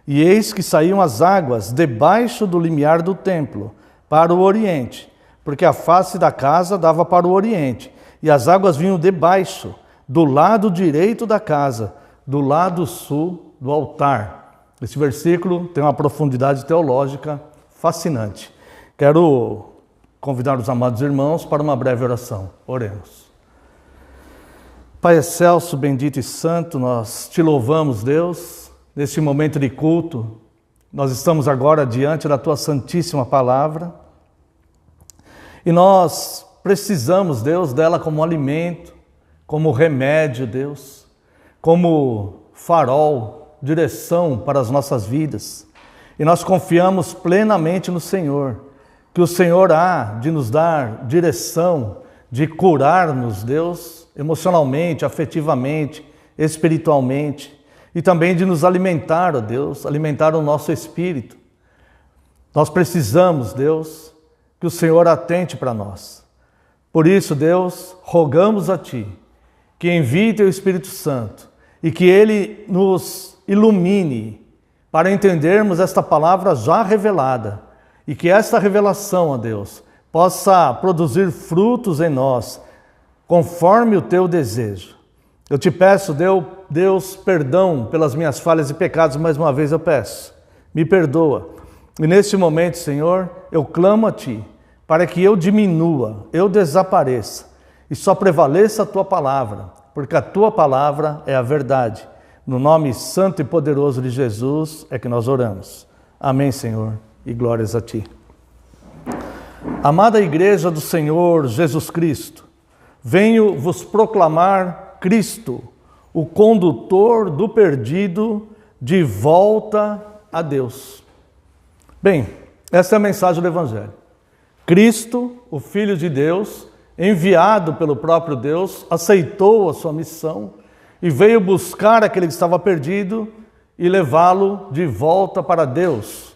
e eis que saíam as águas debaixo do limiar do templo, para o oriente, porque a face da casa dava para o oriente, e as águas vinham debaixo, do lado direito da casa, do lado sul do altar. Esse versículo tem uma profundidade teológica fascinante. Quero convidar os amados irmãos para uma breve oração. Oremos. Pai excelso, bendito e santo, nós te louvamos, Deus, neste momento de culto. Nós estamos agora diante da tua santíssima palavra e nós precisamos, Deus, dela como alimento, como remédio, Deus, como farol, direção para as nossas vidas. E nós confiamos plenamente no Senhor, que o Senhor há de nos dar direção, de curar-nos, Deus, emocionalmente, afetivamente, espiritualmente, e também de nos alimentar, ó Deus, alimentar o nosso espírito. Nós precisamos, Deus, que o Senhor atente para nós. Por isso, Deus, rogamos a Ti, que envie Teu Espírito Santo e que Ele nos ilumine para entendermos esta palavra já revelada e que esta revelação, ó Deus, possa produzir frutos em nós, conforme o Teu desejo. Eu te peço, Deus, perdão pelas minhas falhas e pecados, mais uma vez eu peço, me perdoa. E neste momento, Senhor, eu clamo a Ti, para que eu diminua, eu desapareça, e só prevaleça a Tua palavra, porque a Tua palavra é a verdade. No nome santo e poderoso de Jesus é que nós oramos. Amém, Senhor, e glórias a Ti. Amada Igreja do Senhor Jesus Cristo, venho vos proclamar Cristo, o condutor do perdido de volta a Deus. Bem, essa é a mensagem do Evangelho. Cristo, o Filho de Deus, enviado pelo próprio Deus, aceitou a sua missão e veio buscar aquele que estava perdido e levá-lo de volta para Deus.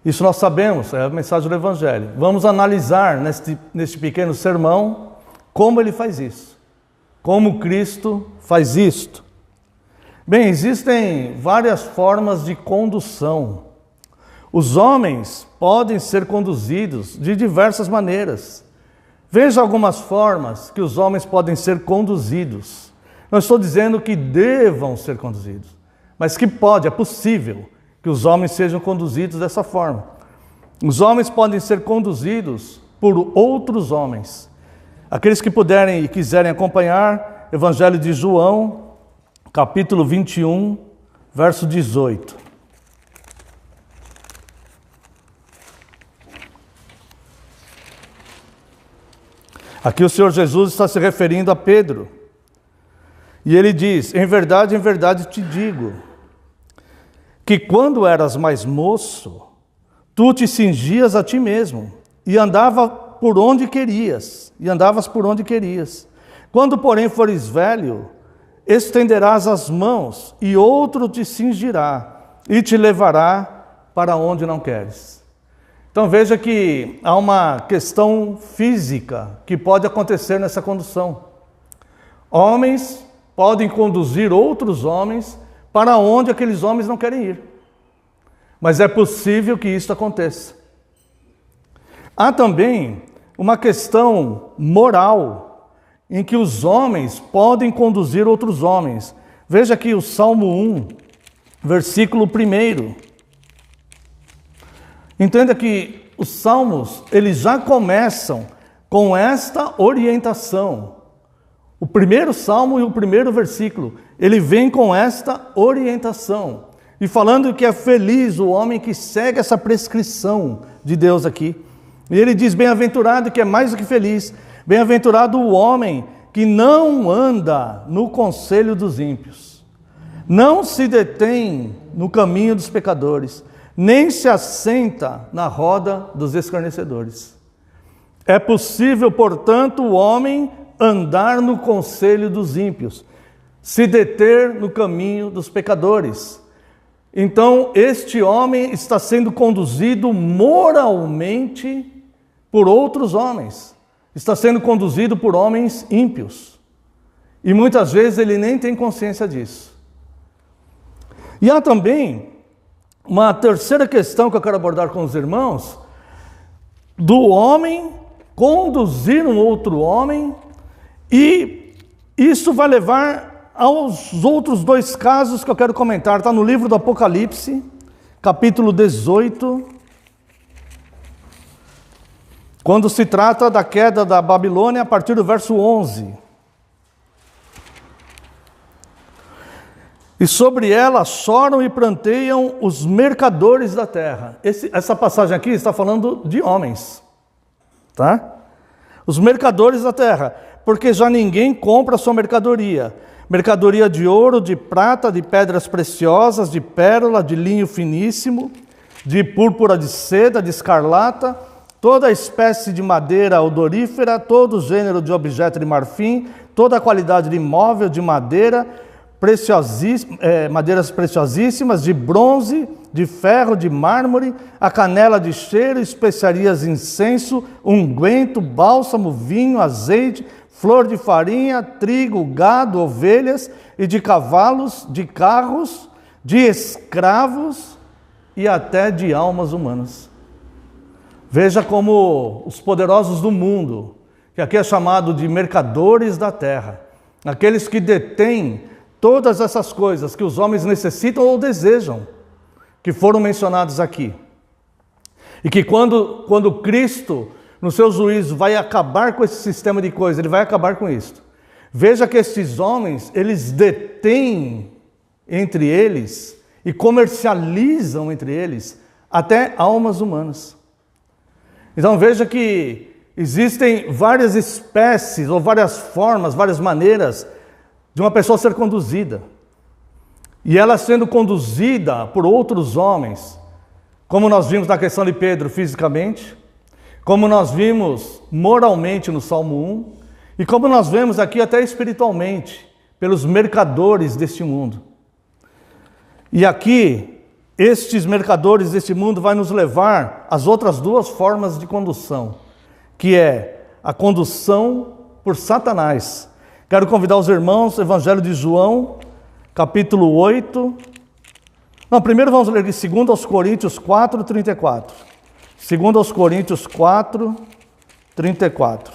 Isso nós sabemos, é a mensagem do Evangelho. Vamos analisar neste pequeno sermão como ele faz isso, como Cristo faz isto. Bem, existem várias formas de condução. Os homens podem ser conduzidos de diversas maneiras. Veja algumas formas que os homens podem ser conduzidos. Não estou dizendo que devam ser conduzidos, mas que é possível que os homens sejam conduzidos dessa forma. Os homens podem ser conduzidos por outros homens. Aqueles que puderem e quiserem acompanhar, Evangelho de João, capítulo 21, verso 18. Aqui o Senhor Jesus está se referindo a Pedro. E ele diz: em verdade te digo, que quando eras mais moço, tu te cingias a ti mesmo, e andavas por onde querias. Quando, porém, fores velho, estenderás as mãos, e outro te cingirá, e te levará para onde não queres. Então veja que há uma questão física que pode acontecer nessa condução. Homens podem conduzir outros homens para onde aqueles homens não querem ir. Mas é possível que isso aconteça. Há também uma questão moral, em que os homens podem conduzir outros homens. Veja aqui o Salmo 1, versículo 1. Entenda que os salmos, eles já começam com esta orientação. O primeiro salmo e o primeiro versículo ele vem com esta orientação. E falando que é feliz o homem que segue essa prescrição de Deus aqui. E ele diz, bem-aventurado, que é mais do que feliz. Bem-aventurado o homem que não anda no conselho dos ímpios. Não se detém no caminho dos pecadores, nem se assenta na roda dos escarnecedores. É possível, portanto, o homem andar no conselho dos ímpios, se deter no caminho dos pecadores. Então, este homem está sendo conduzido moralmente por outros homens. Está sendo conduzido por homens ímpios. E muitas vezes ele nem tem consciência disso. E há também uma terceira questão que eu quero abordar com os irmãos, do homem conduzir um outro homem, e isso vai levar aos outros dois casos que eu quero comentar. Está no livro do Apocalipse, capítulo 18, quando se trata da queda da Babilônia, a partir do verso 11. E sobre ela choram e pranteiam os mercadores da terra. Essa passagem aqui está falando de homens, tá? Os mercadores da terra, porque já ninguém compra a sua mercadoria. Mercadoria de ouro, de prata, de pedras preciosas, de pérola, de linho finíssimo, de púrpura de seda, de escarlata, toda espécie de madeira odorífera, todo gênero de objeto de marfim, toda a qualidade de móvel, de madeira, madeiras preciosíssimas, de bronze, de ferro, de mármore, a canela de cheiro, especiarias, incenso, unguento, bálsamo, vinho, azeite, flor de farinha, trigo, gado, ovelhas, e de cavalos, de carros, de escravos e até de almas humanas. Veja como os poderosos do mundo, que aqui é chamado de mercadores da terra, aqueles que detêm todas essas coisas que os homens necessitam ou desejam, que foram mencionados aqui. E que quando Cristo, no seu juízo, vai acabar com esse sistema de coisas, ele vai acabar com isso. Veja que esses homens, eles detêm entre eles e comercializam entre eles até almas humanas. Então veja que existem várias espécies ou várias formas, várias maneiras de uma pessoa ser conduzida. E ela sendo conduzida por outros homens, como nós vimos na questão de Pedro fisicamente, como nós vimos moralmente no Salmo 1, e como nós vemos aqui até espiritualmente, pelos mercadores deste mundo. E aqui, estes mercadores deste mundo vai nos levar às outras duas formas de condução, que é a condução por Satanás. Quero convidar os irmãos, Evangelho de João, capítulo 8. Não, primeiro vamos ler aqui 2 Coríntios 4, 34. 2 Coríntios 4, 34.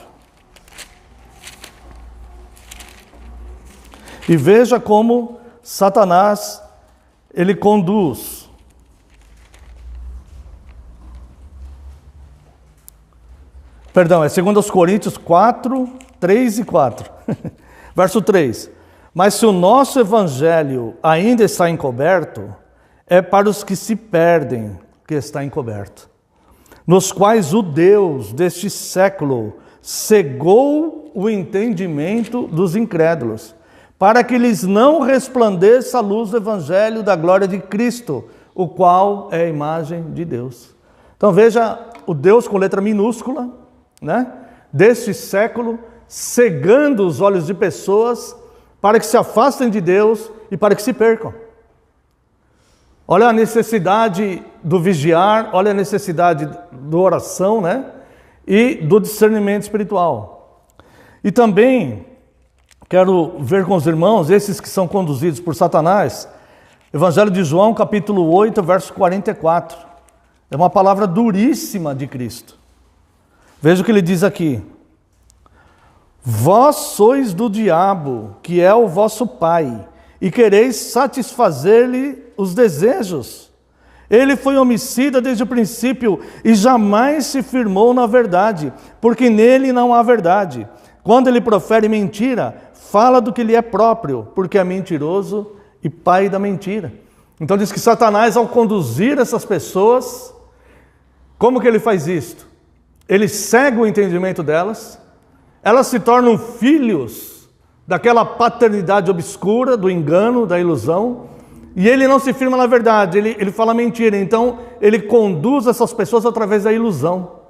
E veja como Satanás, ele conduz. Perdão, é 2 Coríntios 4, 3 e 4. Verso 3. Mas se o nosso evangelho ainda está encoberto, é para os que se perdem que está encoberto, nos quais o Deus deste século cegou o entendimento dos incrédulos, para que lhes não resplandeça a luz do evangelho da glória de Cristo, o qual é a imagem de Deus. Então veja o Deus com letra minúscula, né, deste século, cegando os olhos de pessoas para que se afastem de Deus e para que se percam. Olha a necessidade do vigiar, olha a necessidade da oração, né? E do discernimento espiritual. E também quero ver com os irmãos, esses que são conduzidos por Satanás, Evangelho de João, capítulo 8, verso 44. É uma palavra duríssima de Cristo. Veja o que ele diz aqui. Vós sois do diabo, que é o vosso pai, e quereis satisfazer-lhe os desejos. Ele foi homicida desde o princípio e jamais se firmou na verdade, porque nele não há verdade. Quando ele profere mentira, fala do que lhe é próprio, porque é mentiroso e pai da mentira. Então diz que Satanás, ao conduzir essas pessoas, como que ele faz isto? Ele cega o entendimento delas, elas se tornam filhos daquela paternidade obscura, do engano, da ilusão, e ele não se firma na verdade, ele fala mentira. Então ele conduz essas pessoas através da ilusão,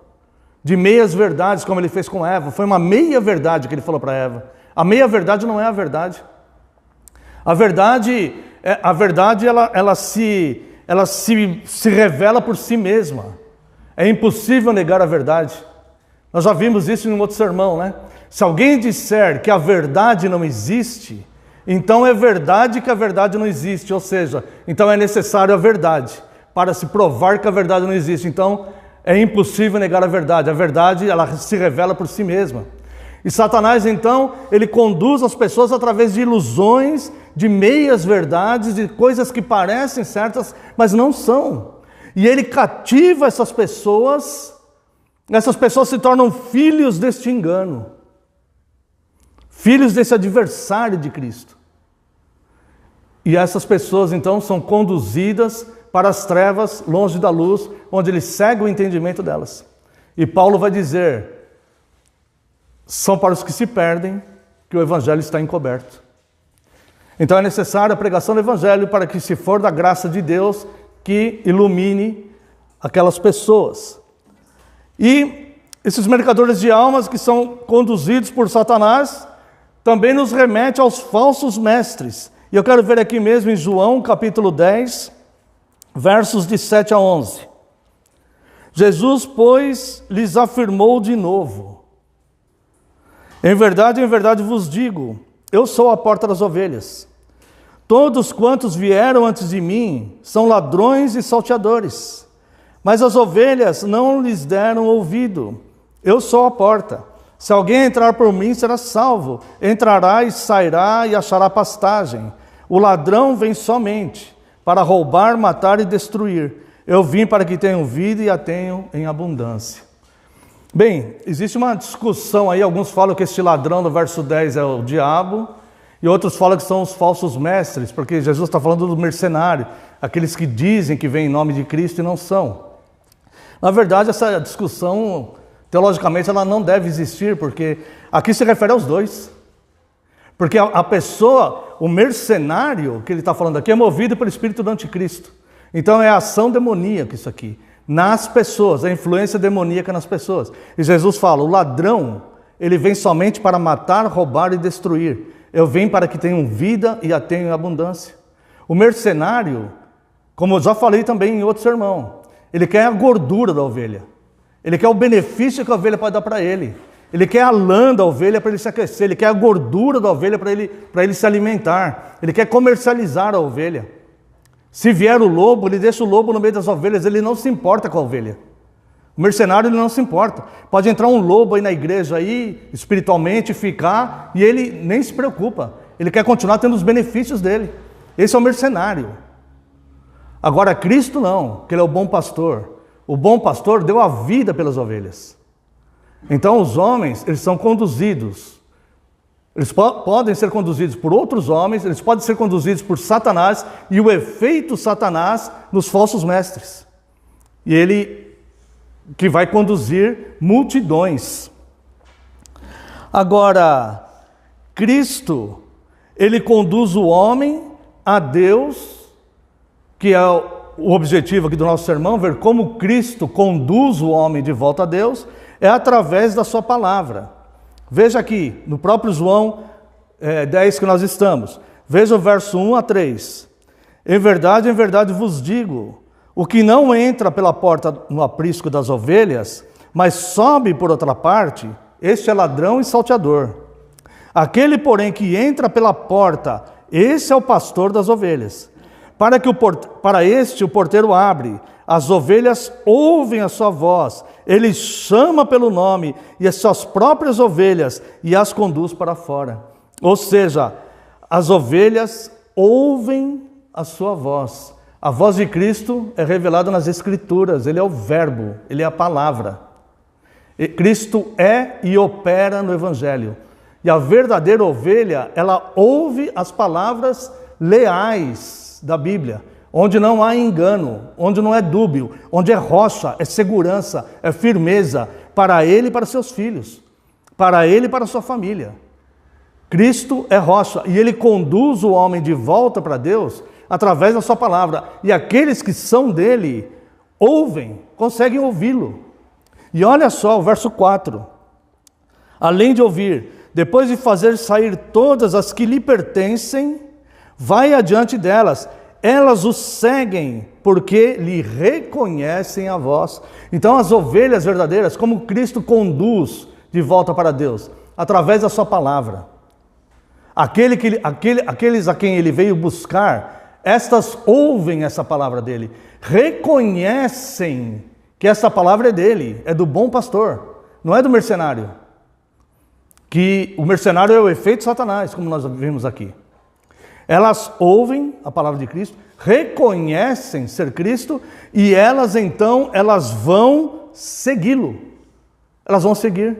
de meias verdades, como ele fez com Eva. Foi uma meia verdade que ele falou para Eva. A meia verdade não é a verdade. A verdade ela se revela por si mesma. É impossível negar a verdade. Nós já vimos isso em um outro sermão, né? Se alguém disser que a verdade não existe, então é verdade que a verdade não existe. Ou seja, então é necessário a verdade para se provar que a verdade não existe. Então é impossível negar a verdade. A verdade, ela se revela por si mesma. E Satanás, então, ele conduz as pessoas através de ilusões, de meias verdades, de coisas que parecem certas, mas não são. E ele cativa essas pessoas se tornam filhos deste engano, filhos desse adversário de Cristo. E essas pessoas, então, são conduzidas para as trevas, longe da luz, onde ele cega o entendimento delas. E Paulo vai dizer: são para os que se perdem que o evangelho está encoberto. Então é necessária a pregação do evangelho para que, se for da graça de Deus, que ilumine aquelas pessoas. E esses mercadores de almas que são conduzidos por Satanás também nos remete aos falsos mestres. E eu quero ver aqui mesmo em João capítulo 10, versos de 7 a 11. Jesus, pois, lhes afirmou de novo: em verdade vos digo, eu sou a porta das ovelhas. Todos quantos vieram antes de mim são ladrões e salteadores, mas as ovelhas não lhes deram ouvido. Eu sou a porta. Se alguém entrar por mim, será salvo. Entrará e sairá e achará pastagem. O ladrão vem somente para roubar, matar e destruir. Eu vim para que tenham vida e a tenham em abundância. Bem, existe uma discussão aí. Alguns falam que este ladrão do verso 10 é o diabo, e outros falam que são os falsos mestres, porque Jesus está falando do mercenário, aqueles que dizem que vêm em nome de Cristo e não são. Na verdade, essa discussão, teologicamente, ela não deve existir, porque aqui se refere aos dois. Porque a pessoa, o mercenário que ele está falando aqui, é movido pelo espírito do anticristo. Então é a ação demoníaca isso aqui, nas pessoas, a influência demoníaca nas pessoas. E Jesus fala: o ladrão, ele vem somente para matar, roubar e destruir. Eu venho para que tenham vida e a tenham em abundância. O mercenário, como eu já falei também em outro sermão, ele quer a gordura da ovelha. Ele quer o benefício que a ovelha pode dar para ele. Ele quer a lã da ovelha para ele se aquecer. Ele quer a gordura da ovelha para ele se alimentar. Ele quer comercializar a ovelha. Se vier o lobo, ele deixa o lobo no meio das ovelhas. Ele não se importa com a ovelha. O mercenário, ele não se importa. Pode entrar um lobo aí na igreja, aí, espiritualmente, ficar, e ele nem se preocupa. Ele quer continuar tendo os benefícios dele. Esse é o mercenário. Agora, Cristo não, que ele é o bom pastor. O bom pastor deu a vida pelas ovelhas. Então, os homens, eles são conduzidos. Eles podem ser conduzidos por outros homens, eles podem ser conduzidos por Satanás, e o efeito Satanás nos falsos mestres. E ele que vai conduzir multidões. Agora, Cristo, ele conduz o homem a Deus, que é o objetivo aqui do nosso sermão, ver como Cristo conduz o homem de volta a Deus, é através da sua palavra. Veja aqui, no próprio João 10 que nós estamos, veja o verso 1 a 3. Em verdade vos digo, o que não entra pela porta no aprisco das ovelhas, mas sobe por outra parte, este é ladrão e salteador. Aquele, porém, que entra pela porta, esse é o pastor das ovelhas. Para este o porteiro abre, as ovelhas ouvem a sua voz, ele chama pelo nome e as suas próprias ovelhas e as conduz para fora. Ou seja, as ovelhas ouvem a sua voz. A voz de Cristo é revelada nas Escrituras, ele é o verbo, ele é a palavra. E Cristo é e opera no Evangelho. E a verdadeira ovelha, ela ouve as palavras leais da Bíblia, onde não há engano, onde não é dúbio, onde é rocha, é segurança, é firmeza para ele e para seus filhos, para ele e para sua família. Cristo é rocha e ele conduz o homem de volta para Deus através da sua palavra. E aqueles que são dele ouvem, conseguem ouvi-lo. E olha só o verso 4. Além de ouvir, depois de fazer sair todas as que lhe pertencem, vai adiante delas. Elas o seguem porque lhe reconhecem a voz. Então as ovelhas verdadeiras, como Cristo conduz de volta para Deus, através da sua palavra. Aqueles a quem ele veio buscar, estas ouvem essa palavra dele, reconhecem que essa palavra é dele, é do bom pastor, não é do mercenário. Que o mercenário é o efeito de Satanás, como nós vimos aqui. Elas ouvem a palavra de Cristo, reconhecem ser Cristo e elas vão segui-lo. Elas vão seguir.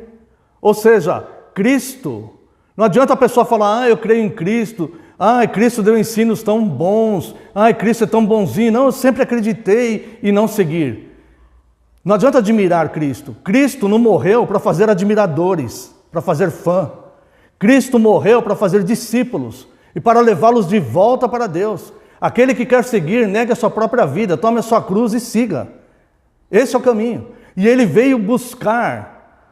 Ou seja, Cristo. Não adianta a pessoa falar, eu creio em Cristo, Cristo deu ensinos tão bons, Cristo é tão bonzinho. Não, eu sempre acreditei e não seguir. Não adianta admirar Cristo. Cristo não morreu para fazer admiradores, para fazer fã. Cristo morreu para fazer discípulos e para levá-los de volta para Deus. Aquele que quer seguir, negue a sua própria vida, tome a sua cruz e siga. Esse é o caminho. E ele veio buscar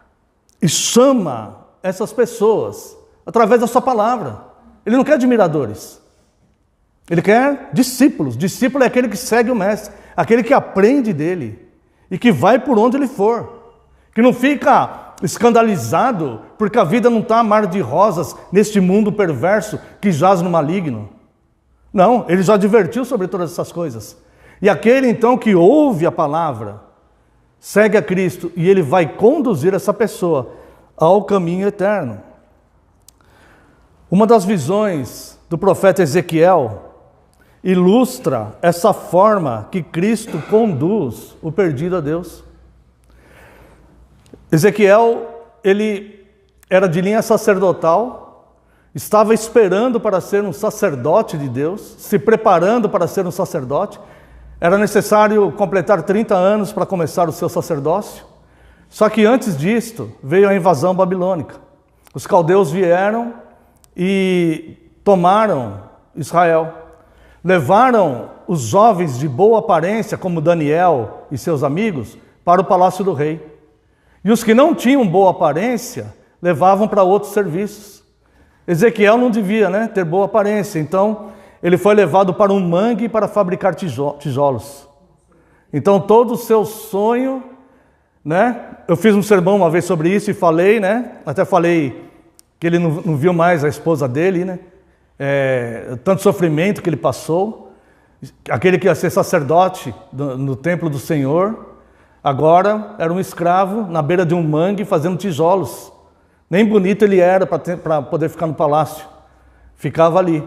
e chama essas pessoas através da sua palavra. Ele não quer admiradores. Ele quer discípulos. Discípulo é aquele que segue o mestre, aquele que aprende dele e que vai por onde ele for. Que não fica escandalizado porque a vida não está mar de rosas neste mundo perverso que jaz no maligno. Não, ele já advertiu sobre todas essas coisas. E aquele então que ouve a palavra, segue a Cristo e ele vai conduzir essa pessoa ao caminho eterno. Uma das visões do profeta Ezequiel ilustra essa forma que Cristo conduz o perdido a Deus. Ezequiel, ele era de linha sacerdotal, estava esperando para ser um sacerdote de Deus, se preparando para ser um sacerdote. Era necessário completar 30 anos para começar o seu sacerdócio. Só que antes disto, veio a invasão babilônica. Os caldeus vieram e tomaram Israel. Levaram os jovens de boa aparência, como Daniel e seus amigos, para o palácio do rei. E os que não tinham boa aparência, levavam para outros serviços. Ezequiel não devia, ter boa aparência, então ele foi levado para um mangue para fabricar tijolos. Então todo o seu sonho, eu fiz um sermão uma vez sobre isso e falei, até falei que ele não viu mais a esposa dele, tanto sofrimento que ele passou. Aquele que ia ser sacerdote no templo do Senhor, agora era um escravo na beira de um mangue fazendo tijolos. Nem bonito ele era para poder ficar no palácio. Ficava ali.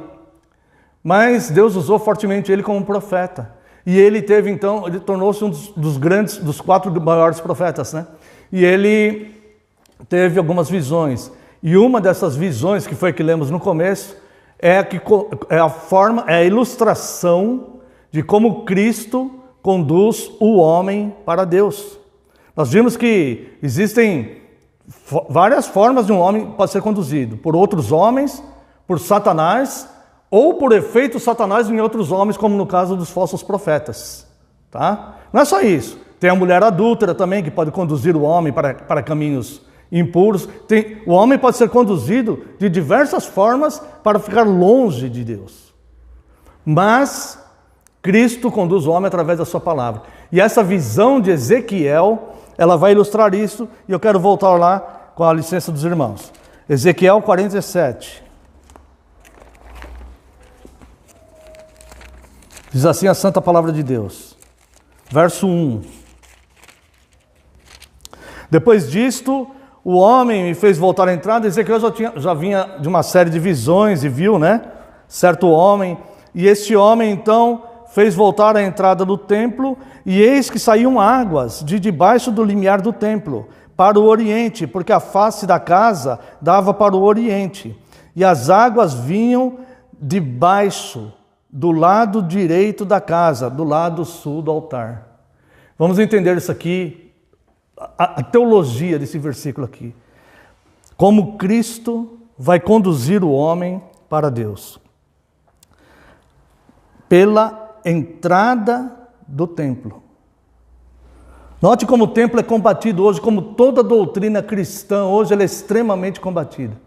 Mas Deus usou fortemente ele como profeta. E ele teve então, ele tornou-se um dos 4 maiores profetas, E ele teve algumas visões. E uma dessas visões, que foi a que lemos no começo, é a ilustração de como Cristo conduz o homem para Deus. Nós vimos que existem várias formas de um homem pode ser conduzido. Por outros homens, por Satanás, ou por efeito Satanás em outros homens, como no caso dos falsos profetas. Tá? Não é só isso. Tem a mulher adúltera também, que pode conduzir o homem para caminhos impuros. O homem pode ser conduzido de diversas formas para ficar longe de Deus. Mas Cristo conduz o homem através da sua palavra. E essa visão de Ezequiel, ela vai ilustrar isso, e eu quero voltar lá com a licença dos irmãos. Ezequiel 47. Diz assim a santa palavra de Deus. Verso 1. Depois disto, o homem me fez voltar à entrada. Ezequiel já vinha de uma série de visões e viu, certo homem. E este homem, então, fez voltar à entrada do templo, e eis que saíam águas de debaixo do limiar do templo, para o oriente, porque a face da casa dava para o oriente, e as águas vinham de baixo, do lado direito da casa, do lado sul do altar. Vamos entender isso aqui, a teologia desse versículo aqui. Como Cristo vai conduzir o homem para Deus. Pela entrada do templo. Note como o templo é combatido hoje, como toda doutrina cristã hoje ela é extremamente combatida.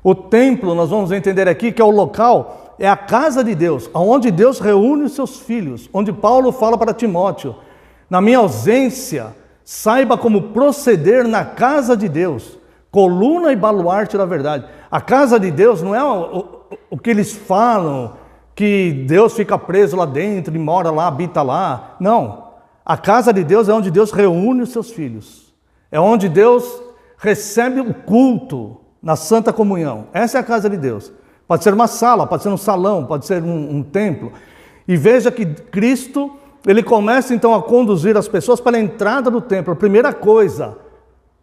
O templo, nós vamos entender aqui que é o local, é a casa de Deus, onde Deus reúne os seus filhos, onde Paulo fala para Timóteo, na minha ausência, saiba como proceder na casa de Deus, coluna e baluarte da verdade. A casa de Deus não é o que eles falam, que Deus fica preso lá dentro e mora lá, habita lá. Não. A casa de Deus é onde Deus reúne os seus filhos. É onde Deus recebe o culto na Santa Comunhão. Essa é a casa de Deus. Pode ser uma sala, pode ser um salão, pode ser um templo. E veja que Cristo, ele começa então a conduzir as pessoas para a entrada do templo. A primeira coisa,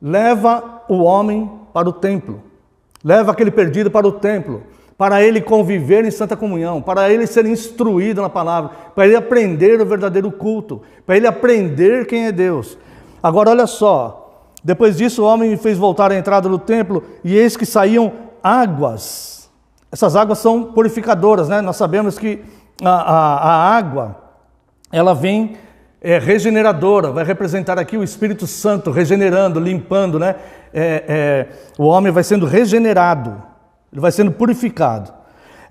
leva o homem para o templo. Leva aquele perdido para o templo, para ele conviver em santa comunhão, para ele ser instruído na palavra, para ele aprender o verdadeiro culto, para ele aprender quem é Deus. Agora olha só, depois disso o homem me fez voltar à entrada do templo, e eis que saíam águas. Essas águas são purificadoras, né? Nós sabemos que a água, ela vem regeneradora, vai representar aqui o Espírito Santo regenerando, limpando, né? O homem vai sendo regenerado, ele vai sendo purificado.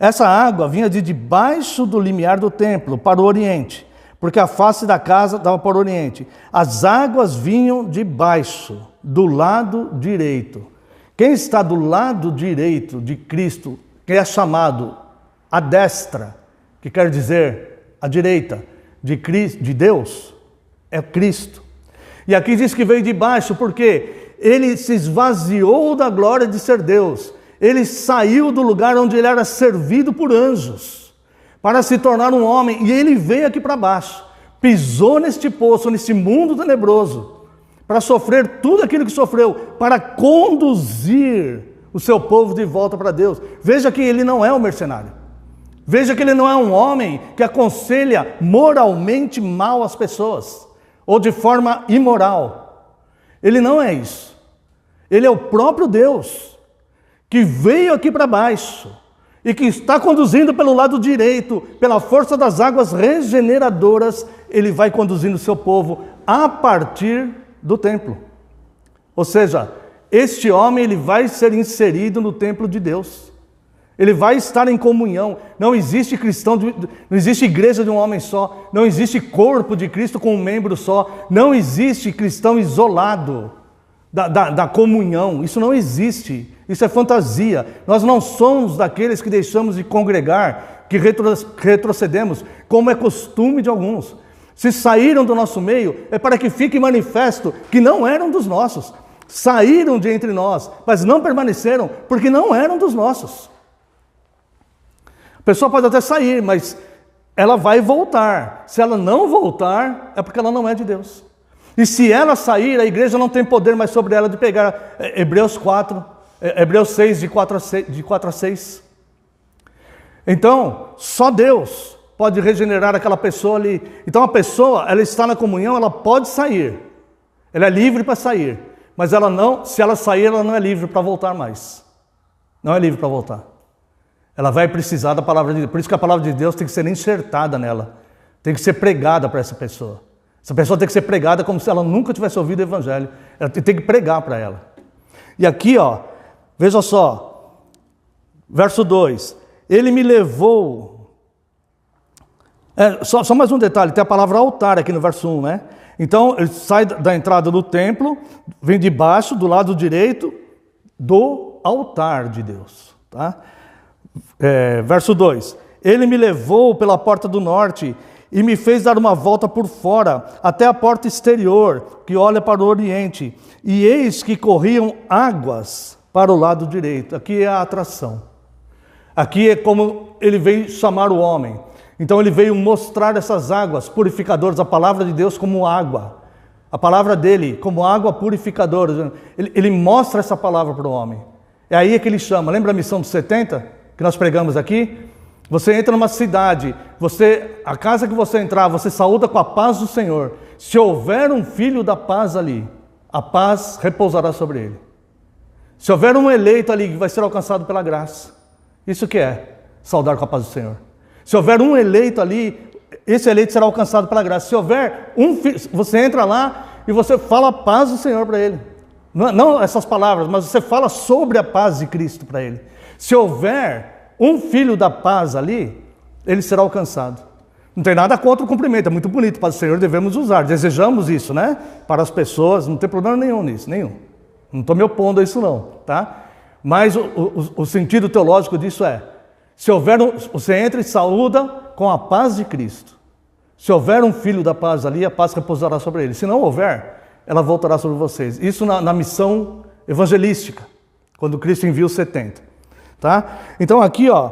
Essa água vinha de debaixo do limiar do templo para o oriente, porque a face da casa dava para o oriente. As águas vinham de baixo, do lado direito. Quem está do lado direito de Cristo, que é chamado a destra, que quer dizer a direita de Deus, é Cristo. E aqui diz que veio de baixo, porque ele se esvaziou da glória de ser Deus. Ele saiu do lugar onde ele era servido por anjos, para se tornar um homem, e ele veio aqui para baixo, pisou neste poço, nesse mundo tenebroso, para sofrer tudo aquilo que sofreu, para conduzir o seu povo de volta para Deus. Veja que ele não é um mercenário. Veja que ele não é um homem que aconselha moralmente mal as pessoas, ou de forma imoral. Ele não é isso. Ele é o próprio Deus, que veio aqui para baixo, e que está conduzindo pelo lado direito, pela força das águas regeneradoras, ele vai conduzindo o seu povo a partir do templo. Ou seja, este homem ele vai ser inserido no templo de Deus. Ele vai estar em comunhão. Não existe cristão, não existe igreja de um homem só. Não existe corpo de Cristo com um membro só. Não existe cristão isolado da comunhão. Isso não existe. Isso é fantasia. Nós não somos daqueles que deixamos de congregar, que retrocedemos, como é costume de alguns. Se saíram do nosso meio, é para que fique manifesto que não eram dos nossos. Saíram de entre nós, mas não permaneceram, porque não eram dos nossos. A pessoa pode até sair, mas ela vai voltar. Se ela não voltar, é porque ela não é de Deus. E se ela sair, a igreja não tem poder mais sobre ela de pegar Hebreus 6, de 4 a 6. Então, só Deus pode regenerar aquela pessoa ali. Então a pessoa, ela está na comunhão, ela pode sair. Ela é livre para sair. Mas ela não, se ela sair, ela não é livre para voltar mais. Não é livre para voltar. Ela vai precisar da palavra de Deus. Por isso que a palavra de Deus tem que ser enxertada nela. Tem que ser pregada para essa pessoa. Essa pessoa tem que ser pregada como se ela nunca tivesse ouvido o Evangelho. Ela tem que pregar para ela. E aqui, ó, veja só. Verso 2. Ele me levou... Só mais um detalhe. Tem a palavra altar aqui no verso 1, né? Então, ele sai da entrada do templo, vem de baixo, do lado direito, do altar de Deus. Tá? Verso 2. Ele me levou pela porta do norte e me fez dar uma volta por fora, até a porta exterior, que olha para o oriente. E eis que corriam águas para o lado direito. Aqui é a atração. Aqui é como ele veio chamar o homem. Então ele veio mostrar essas águas purificadoras, a palavra de Deus como água. A palavra dele, como água purificadora. Ele mostra essa palavra para o homem. É aí que ele chama. Lembra a missão dos 70, que nós pregamos aqui? Você entra numa cidade, a casa que você entrar, você saúda com a paz do Senhor. Se houver um filho da paz ali, a paz repousará sobre ele. Se houver um eleito ali que vai ser alcançado pela graça, isso que é saudar com a paz do Senhor. Se houver um eleito ali, esse eleito será alcançado pela graça. Se houver um filho, você entra lá e você fala a paz do Senhor para ele. Não essas palavras, mas você fala sobre a paz de Cristo para ele. Se houver um filho da paz ali, ele será alcançado. Não tem nada contra o cumprimento, é muito bonito, paz do Senhor devemos usar, desejamos isso, né? Para as pessoas, não tem problema nenhum nisso, nenhum. Não estou me opondo a isso não, tá? Mas o sentido teológico disso é, se houver você entra e saúda com a paz de Cristo. Se houver um filho da paz ali, a paz repousará sobre ele. Se não houver, ela voltará sobre vocês. Isso na missão evangelística, quando Cristo envia os 70. Tá? Então aqui, ó,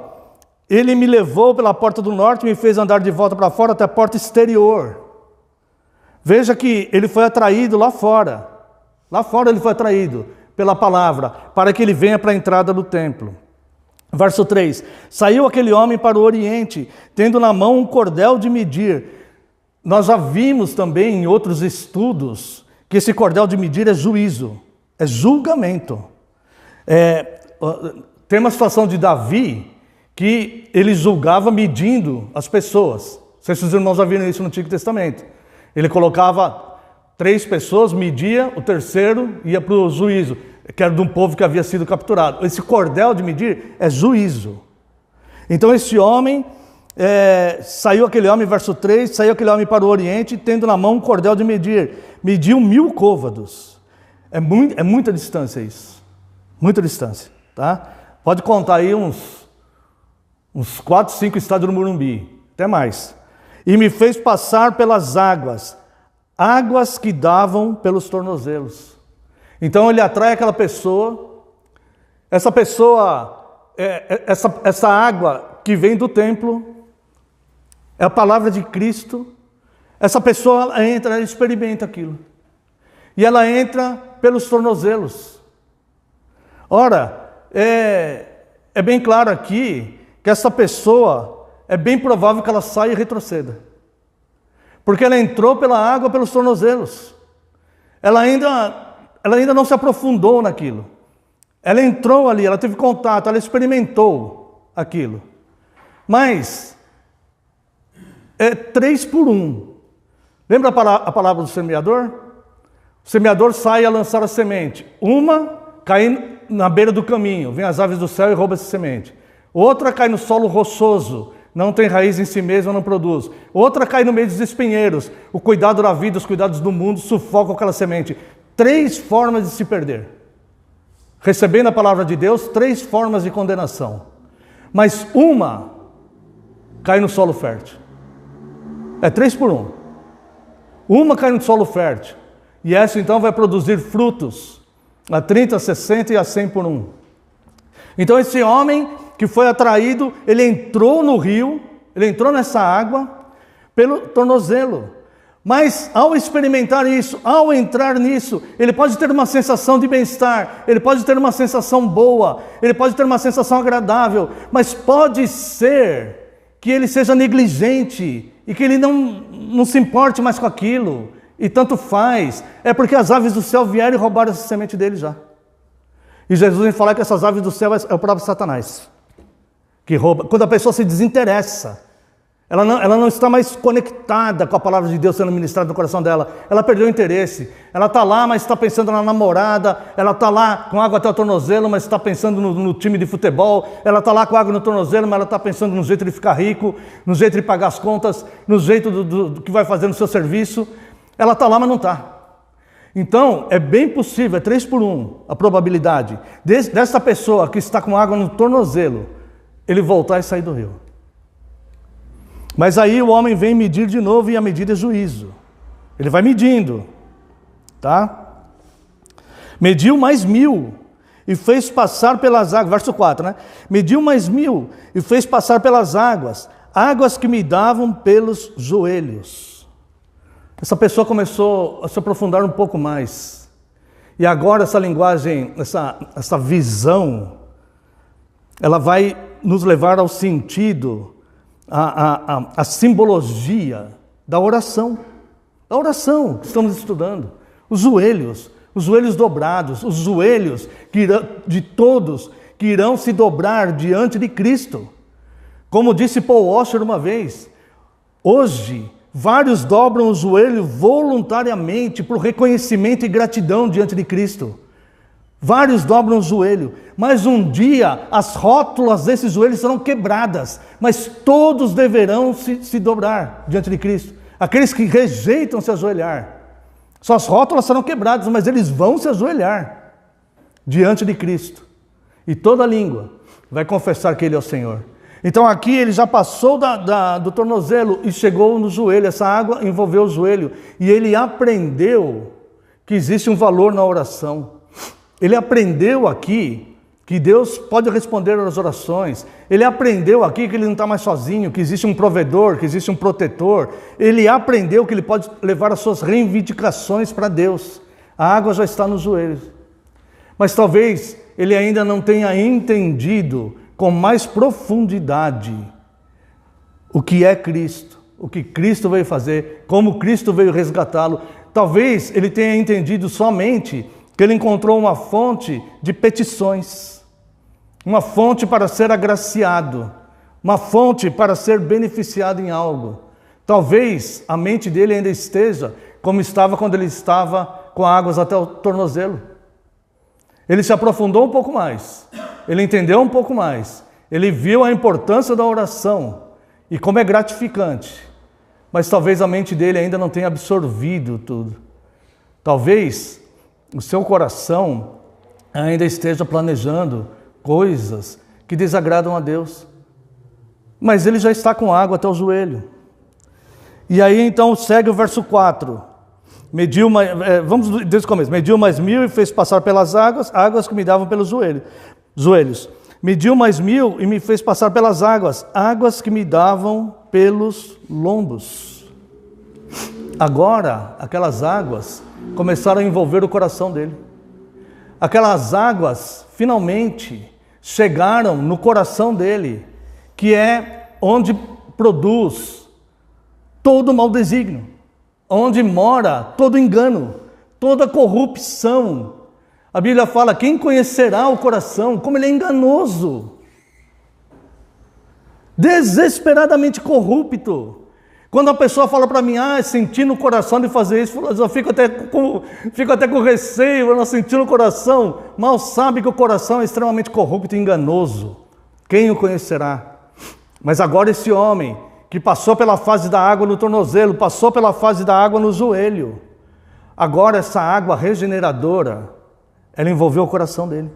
ele me levou pela porta do norte e me fez andar de volta para fora até a porta exterior. Veja que ele foi atraído lá fora. Lá fora ele foi atraído pela palavra, para que ele venha para a entrada do templo. Verso 3. Saiu aquele homem para o oriente, tendo na mão um cordel de medir. Nós já vimos também em outros estudos que esse cordel de medir é juízo, é julgamento. Tem uma situação de Davi que ele julgava medindo as pessoas. Não sei se os irmãos já viram isso no Antigo Testamento. Ele colocava 3 pessoas, media, o terceiro ia para o juízo, que era de um povo que havia sido capturado. Esse cordel de medir é juízo. Então esse homem, saiu aquele homem, verso 3, saiu aquele homem para o oriente, tendo na mão um cordel de medir. Mediu 1000 côvados. É muita distância isso. Muita distância, tá? Pode contar aí uns 4, 5 estádios do Morumbi, até mais. E me fez passar pelas águas, águas que davam pelos tornozelos. Então ele atrai aquela pessoa, essa água que vem do templo, é a palavra de Cristo. Essa pessoa ela entra, ela experimenta aquilo. E ela entra pelos tornozelos. Ora, é bem claro aqui que essa pessoa, é bem provável que ela saia e retroceda. Porque ela entrou pela água pelos tornozelos. Ela ainda não se aprofundou naquilo. Ela entrou ali, ela teve contato, ela experimentou aquilo. Mas, 3 por 1. Lembra a palavra do semeador? O semeador sai a lançar a semente. Uma cai na beira do caminho, vem as aves do céu e rouba essa semente. Outra cai no solo rochoso, não tem raiz em si mesma, não produz. Outra cai no meio dos espinheiros. O cuidado da vida, os cuidados do mundo sufocam aquela semente. 3 formas de se perder. Recebendo a palavra de Deus, 3 formas de condenação. Mas uma cai no solo fértil. 3 por 1. Uma cai no solo fértil. E essa então vai produzir frutos. A 30, a 60 e a 100 por 1. Então esse homem que foi atraído, ele entrou no rio, ele entrou nessa água pelo tornozelo. Mas ao experimentar isso, ao entrar nisso, ele pode ter uma sensação de bem-estar, ele pode ter uma sensação boa, ele pode ter uma sensação agradável, mas pode ser que ele seja negligente e que ele não se importe mais com aquilo, e tanto faz. É porque as aves do céu vieram e roubaram essa semente dele já. E Jesus vem falar que essas aves do céu é o próprio Satanás que rouba. Quando a pessoa se desinteressa, ela não está mais conectada com a palavra de Deus sendo ministrada no coração dela. Ela perdeu o interesse. Ela está lá, mas está pensando na namorada. Ela está lá com água até o tornozelo, mas está pensando no time de futebol. Ela está lá com água no tornozelo, mas ela está pensando no jeito de ficar rico, no jeito de pagar as contas, no jeito do que vai fazer no seu serviço. Ela está lá, mas não está. Então, é bem possível, 3 por 1 a probabilidade dessa pessoa que está com água no tornozelo, ele voltar e sair do rio. Mas aí o homem vem medir de novo e a medida é juízo. Ele vai medindo, tá? Mediu mais 1000 e fez passar pelas águas, verso 4, né? Mediu mais 1000 e fez passar pelas águas, águas que me davam pelos joelhos. essa pessoa começou a se aprofundar um pouco mais. E agora essa linguagem, essa visão, ela vai nos levar ao sentido, a simbologia da oração. A oração que estamos estudando. Os joelhos dobrados, os joelhos de todos que irão se dobrar diante de Cristo. Como disse Paul Washer uma vez, hoje vários dobram o joelho voluntariamente por reconhecimento e gratidão diante de Cristo. Vários dobram o joelho, mas um dia as rótulas desses joelhos serão quebradas, mas todos deverão se dobrar diante de Cristo. Aqueles que rejeitam se ajoelhar, suas rótulas serão quebradas, mas eles vão se ajoelhar diante de Cristo. E toda língua vai confessar que Ele é o Senhor. Então aqui ele já passou do tornozelo e chegou no joelho. Essa água envolveu o joelho. E ele aprendeu que existe um valor na oração. Ele aprendeu aqui que Deus pode responder às orações. Ele aprendeu aqui que ele não está mais sozinho, que existe um provedor, que existe um protetor. Ele aprendeu que ele pode levar as suas reivindicações para Deus. A água já está nos joelhos. Mas talvez ele ainda não tenha entendido com mais profundidade o que é Cristo, o que Cristo veio fazer, como Cristo veio resgatá-lo. Talvez ele tenha entendido somente que ele encontrou uma fonte de petições, uma fonte para ser agraciado, uma fonte para ser beneficiado em algo. Talvez a mente dele ainda esteja como estava quando ele estava com águas até o tornozelo. Ele se aprofundou um pouco mais, ele entendeu um pouco mais, ele viu a importância da oração e como é gratificante, mas talvez a mente dele ainda não tenha absorvido tudo. Talvez o seu coração ainda esteja planejando coisas que desagradam a Deus, mas ele já está com água até o joelho. E aí então segue o verso 4. Vamos desde o começo. Mediu mais 1000 e fez passar pelas águas que me davam pelos joelhos. Mediu mais 1000 e me fez passar pelas águas que me davam pelos lombos. Agora, aquelas águas começaram a envolver o coração dele. Aquelas águas, finalmente, chegaram no coração dele, que é onde produz todo o mau desígnio, onde mora todo engano, toda corrupção. A Bíblia fala, quem conhecerá o coração, como ele é enganoso, desesperadamente corrupto. Quando a pessoa fala para mim, senti no coração de fazer isso, eu fico até com receio, eu não senti no coração. Mal sabe que o coração é extremamente corrupto e enganoso. Quem o conhecerá? Mas agora esse homem, que passou pela fase da água no tornozelo, passou pela fase da água no joelho, agora essa água regeneradora, ela envolveu o coração dele.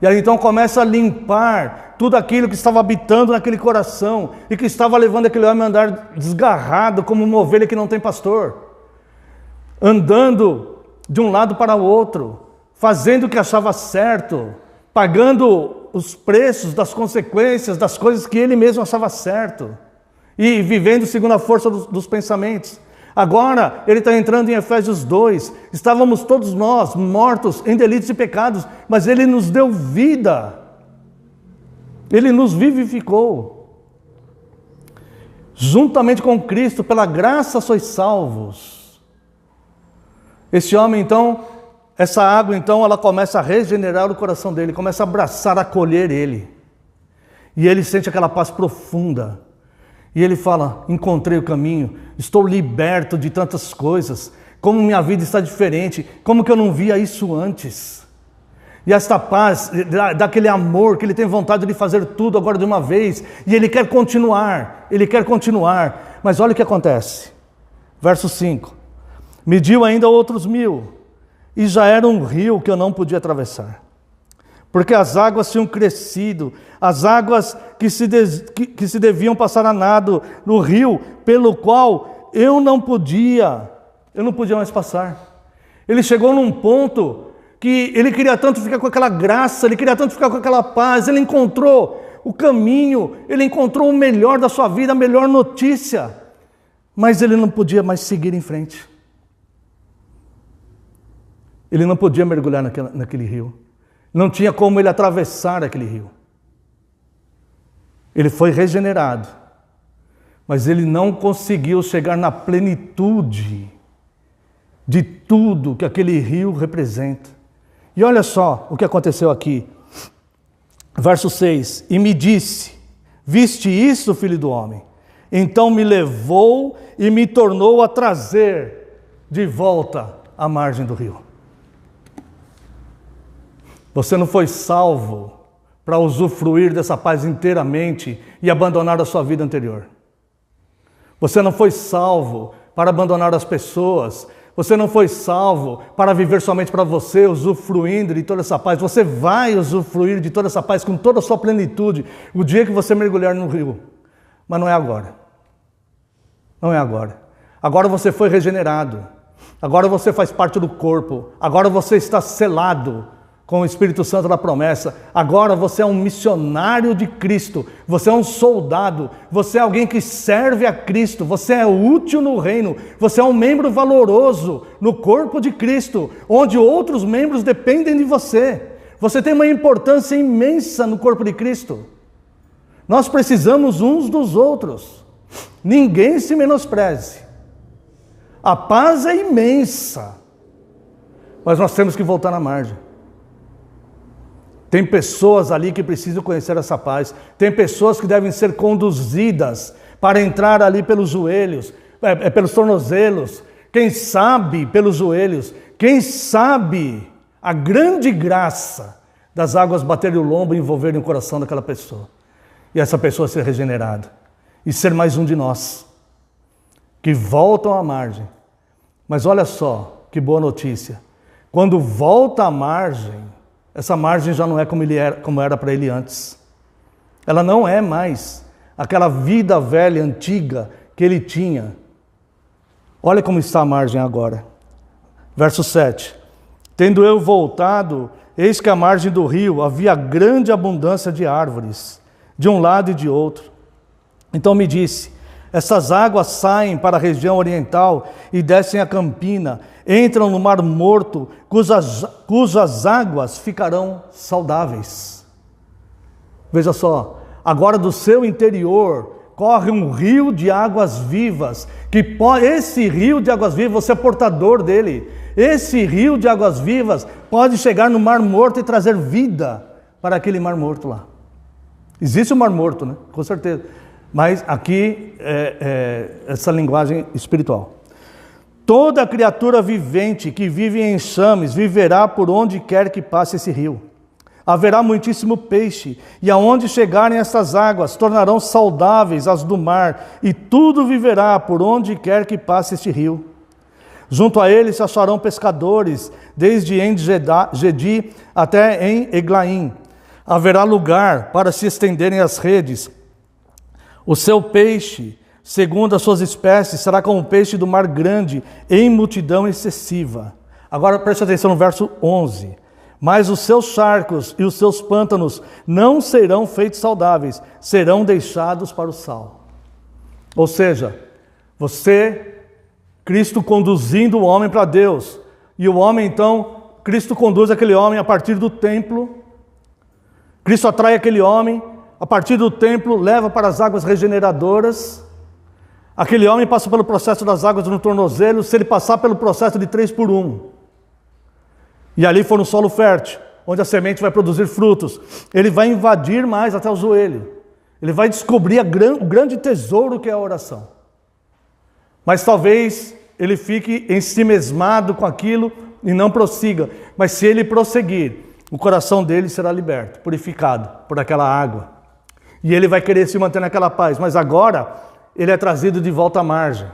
E aí então começa a limpar tudo aquilo que estava habitando naquele coração e que estava levando aquele homem a andar desgarrado como uma ovelha que não tem pastor, andando de um lado para o outro, fazendo o que achava certo, pagando os preços das consequências das coisas que ele mesmo achava certo e vivendo segundo a força dos pensamentos. Agora, ele está entrando em Efésios 2, estávamos todos nós mortos em delitos e pecados, mas ele nos deu vida, ele nos vivificou. Juntamente com Cristo, pela graça sois salvos. Este homem então, essa água então, ela começa a regenerar o coração dele, começa a abraçar, acolher ele. E ele sente aquela paz profunda. E ele fala, encontrei o caminho, estou liberto de tantas coisas, como minha vida está diferente, como que eu não via isso antes. E esta paz, daquele amor que ele tem vontade de fazer tudo agora de uma vez, e ele quer continuar, mas olha o que acontece. Verso 5, mediu ainda outros 1000, e já era um rio que eu não podia atravessar. Porque as águas tinham crescido, as águas que se deviam passar a nado no rio, pelo qual eu não podia mais passar. Ele chegou num ponto que ele queria tanto ficar com aquela graça, ele queria tanto ficar com aquela paz, ele encontrou o caminho, ele encontrou o melhor da sua vida, a melhor notícia. Mas ele não podia mais seguir em frente. Ele não podia mergulhar naquele rio. Não tinha como ele atravessar aquele rio. Ele foi regenerado, mas ele não conseguiu chegar na plenitude de tudo que aquele rio representa. E olha só o que aconteceu aqui. Verso 6. E me disse, viste isso, filho do homem? Então me levou e me tornou a trazer de volta à margem do rio. Você não foi salvo para usufruir dessa paz inteiramente e abandonar a sua vida anterior. Você não foi salvo para abandonar as pessoas. Você não foi salvo para viver somente para você, usufruindo de toda essa paz. Você vai usufruir de toda essa paz com toda a sua plenitude o dia que você mergulhar no rio. Mas não é agora. Não é agora. Agora você foi regenerado. Agora você faz parte do corpo. Agora você está selado com o Espírito Santo da promessa. Agora você é um missionário de Cristo, você é um soldado, você é alguém que serve a Cristo, você é útil no reino, você é um membro valoroso no corpo de Cristo, onde outros membros dependem de você. Você tem uma importância imensa no corpo de Cristo. Nós precisamos uns dos outros. Ninguém se menospreze. A paz é imensa, mas nós temos que voltar na margem. Tem pessoas ali que precisam conhecer essa paz. Tem pessoas que devem ser conduzidas para entrar ali pelos joelhos, pelos tornozelos. Quem sabe pelos joelhos. Quem sabe a grande graça das águas baterem o lombo e envolverem o coração daquela pessoa. E essa pessoa ser regenerada. E ser mais um de nós. Que voltam à margem. Mas olha só, que boa notícia. Quando volta à margem, essa margem já não é como era para ele antes. Ela não é mais aquela vida velha, antiga, que ele tinha. Olha como está a margem agora. Verso 7. Tendo eu voltado, eis que à margem do rio havia grande abundância de árvores, de um lado e de outro. Então me disse, essas águas saem para a região oriental e descem a campina, entram no mar morto, cujas águas ficarão saudáveis. Veja só, agora do seu interior corre um rio de águas vivas, esse rio de águas vivas, você é portador dele. Esse rio de águas vivas pode chegar no mar morto e trazer vida para aquele mar morto lá. Existe o mar morto, né? Com certeza. Mas aqui essa linguagem espiritual. Toda criatura vivente que vive em enxames viverá por onde quer que passe esse rio. Haverá muitíssimo peixe, e aonde chegarem essas águas, tornarão saudáveis as do mar, e tudo viverá por onde quer que passe este rio. Junto a ele se acharão pescadores, desde En-Gedi até em Eglaim. Haverá lugar para se estenderem as redes. O seu peixe, segundo as suas espécies, será como o peixe do mar grande, em multidão excessiva. Agora preste atenção no verso 11. Mas os seus charcos e os seus pântanos não serão feitos saudáveis, serão deixados para o sal. Ou seja, Cristo conduzindo o homem para Deus, e o homem então, Cristo conduz aquele homem a partir do templo, Cristo atrai aquele homem, a partir do templo leva para as águas regeneradoras, aquele homem passa pelo processo das águas no tornozelo, se ele passar pelo processo de 3 por 1, e ali for no solo fértil, onde a semente vai produzir frutos, ele vai invadir mais até o joelho. Ele vai descobrir o grande tesouro que é a oração. Mas talvez ele fique ensimesmado com aquilo e não prossiga. Mas se ele prosseguir, o coração dele será liberto, purificado por aquela água. E ele vai querer se manter naquela paz. Mas agora ele é trazido de volta à margem.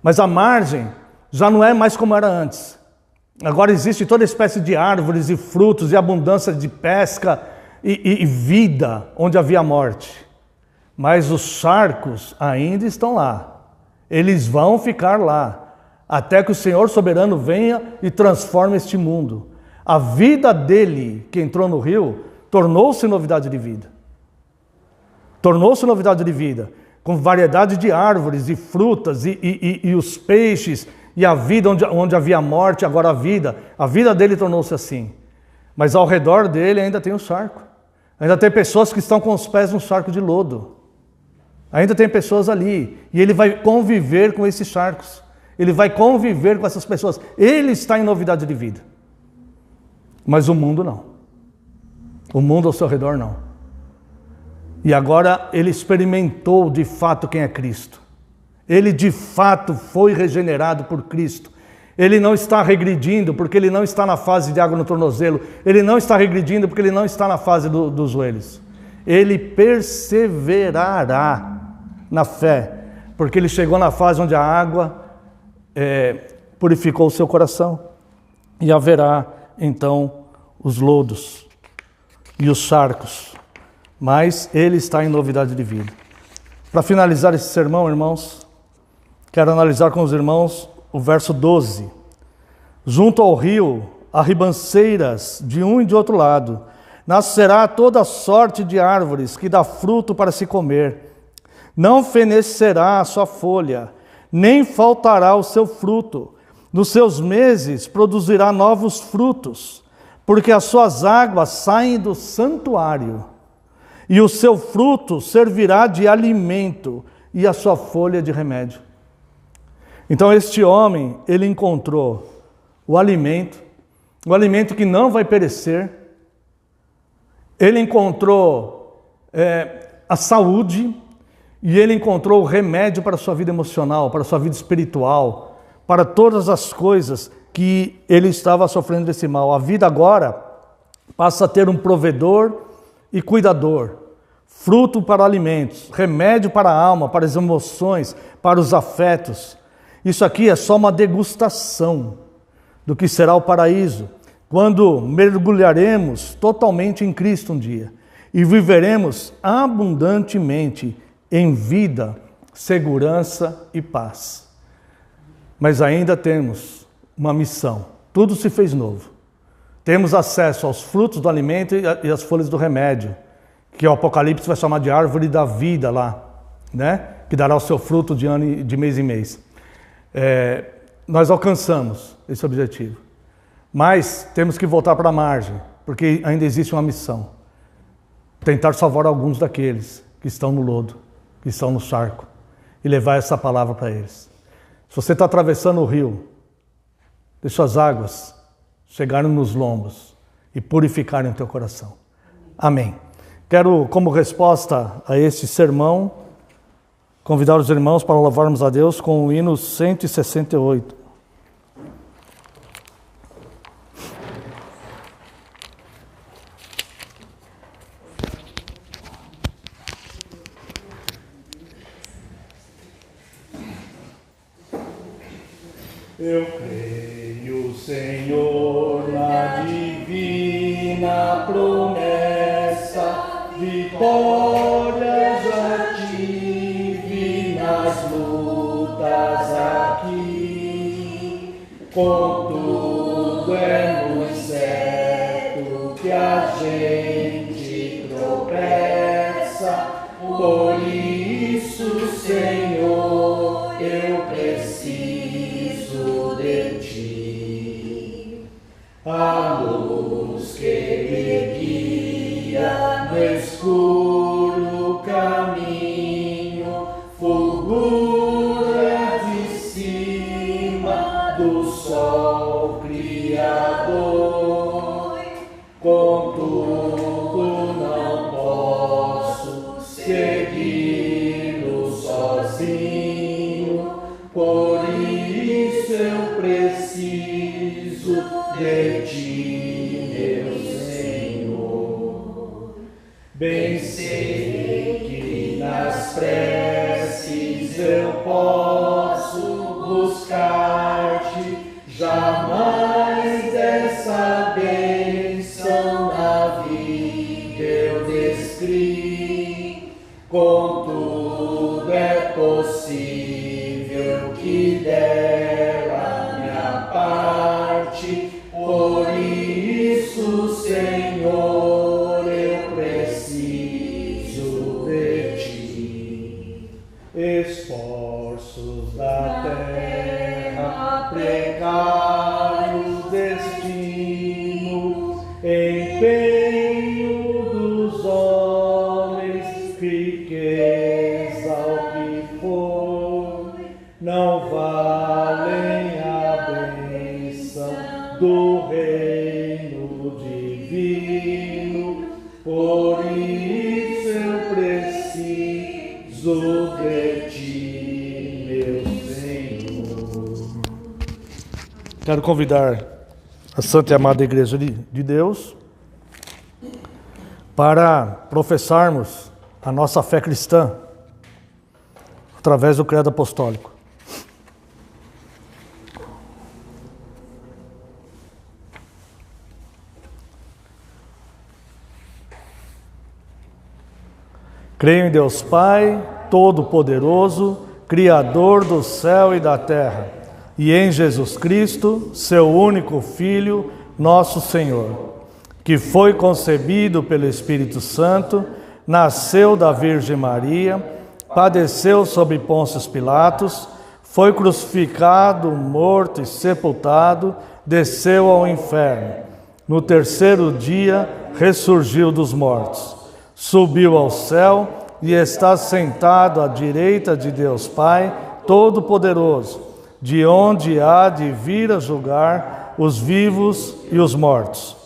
Mas a margem já não é mais como era antes. Agora existe toda espécie de árvores e frutos e abundância de pesca e vida onde havia morte. Mas os charcos ainda estão lá. Eles vão ficar lá até que o Senhor soberano venha e transforme este mundo. A vida dele que entrou no rio tornou-se novidade de vida. Tornou-se novidade de vida. com variedade de árvores e frutas e os peixes e a vida onde havia morte, agora a vida dele tornou-se assim. Mas ao redor dele ainda tem o charco, ainda tem pessoas que estão com os pés no charco de lodo, ainda tem pessoas ali, e ele vai conviver com esses charcos, ele vai conviver com essas pessoas, ele está em novidade de vida, mas o mundo não, o mundo ao seu redor não. E agora ele experimentou de fato quem é Cristo. Ele de fato foi regenerado por Cristo. Ele não está regredindo porque ele não está na fase de água no tornozelo. Ele não está regredindo porque ele não está na fase dos joelhos. Ele perseverará na fé, porque ele chegou na fase onde a água purificou o seu coração. E haverá então os lodos e os charcos. Mas ele está em novidade de vida. Para finalizar esse sermão, irmãos, quero analisar com os irmãos o verso 12. Junto ao rio, há ribanceiras de um e de outro lado. Nascerá toda sorte de árvores que dá fruto para se comer. Não fenecerá a sua folha, nem faltará o seu fruto. Nos seus meses produzirá novos frutos, porque as suas águas saem do santuário. E o seu fruto servirá de alimento e a sua folha de remédio. Então este homem, ele encontrou o alimento que não vai perecer. Ele encontrou a saúde e ele encontrou o remédio para a sua vida emocional, para a sua vida espiritual, para todas as coisas que ele estava sofrendo desse mal. A vida agora passa a ter um provedor e cuidador, fruto para alimentos, remédio para a alma, para as emoções, para os afetos. Isso aqui é só uma degustação do que será o paraíso, quando mergulharemos totalmente em Cristo um dia e viveremos abundantemente em vida, segurança e paz. Mas ainda temos uma missão, tudo se fez novo. Temos acesso aos frutos do alimento e às folhas do remédio, que o Apocalipse vai chamar de árvore da vida lá, né? Que dará o seu fruto de ano, de mês em mês. Nós alcançamos esse objetivo, mas temos que voltar para a margem, porque ainda existe uma missão: tentar salvar alguns daqueles que estão no lodo, que estão no charco, e levar essa palavra para eles. Se você está atravessando o rio, deixa as águas chegarem nos lombos e purificarem o teu coração. Amém. Quero, como resposta a esse sermão, convidar os irmãos para louvarmos a Deus com o hino 168. Eu creio, Senhor, na divina promessa, vitória já tive nas lutas aqui. Contudo é muito certo que a gente tropeça, por isso, Senhor, eu preciso de ti. A luz que me guia no escuro caminho fulgura de cima do sol criador. Contudo não posso segui-lo sozinho, por isso eu preciso de ti, meu Senhor. Bem sei que nas preces eu posso buscar-te, jamais essa bênção na vida precário destino, empenho dos homens, riqueza o que for, não valem a bênção do reino divino. Por isso eu preciso de ti, meu Senhor. Quero convidar a Santa e Amada Igreja de Deus para professarmos a nossa fé cristã através do credo apostólico. Creio em Deus Pai, Todo-Poderoso, Criador do céu e da terra, e em Jesus Cristo, seu único Filho, nosso Senhor, que foi concebido pelo Espírito Santo, nasceu da Virgem Maria, padeceu sob Pôncio Pilatos, foi crucificado, morto e sepultado, desceu ao inferno. No terceiro dia, ressurgiu dos mortos. Subiu ao céu e está sentado à direita de Deus Pai Todo-Poderoso, de onde há de vir a julgar os vivos e os mortos.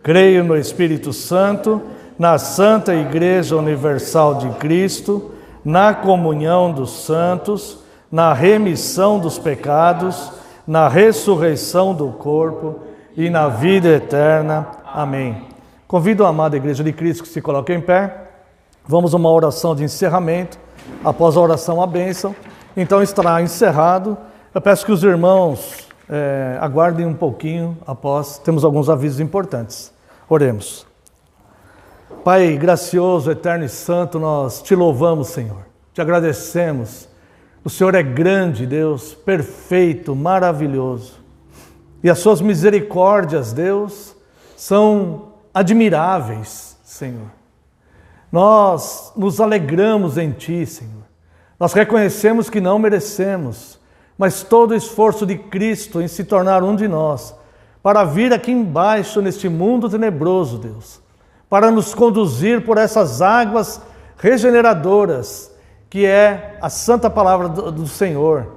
Creio no Espírito Santo, na Santa Igreja Universal de Cristo, na comunhão dos santos, na remissão dos pecados, na ressurreição do corpo e na vida eterna. Amém. Convido a amada Igreja de Cristo que se coloque em pé. Vamos a uma oração de encerramento. Após a oração, a bênção. Então estará encerrado. Eu peço que os irmãos aguardem um pouquinho após. Temos alguns avisos importantes. Oremos. Pai gracioso, eterno e santo, nós te louvamos, Senhor. Te agradecemos. O Senhor é grande, Deus, perfeito, maravilhoso. E as suas misericórdias, Deus, são admiráveis, Senhor. Nós nos alegramos em Ti, Senhor. Nós reconhecemos que não merecemos, mas todo o esforço de Cristo em se tornar um de nós, para vir aqui embaixo neste mundo tenebroso, Deus, para nos conduzir por essas águas regeneradoras, que é a santa palavra do Senhor,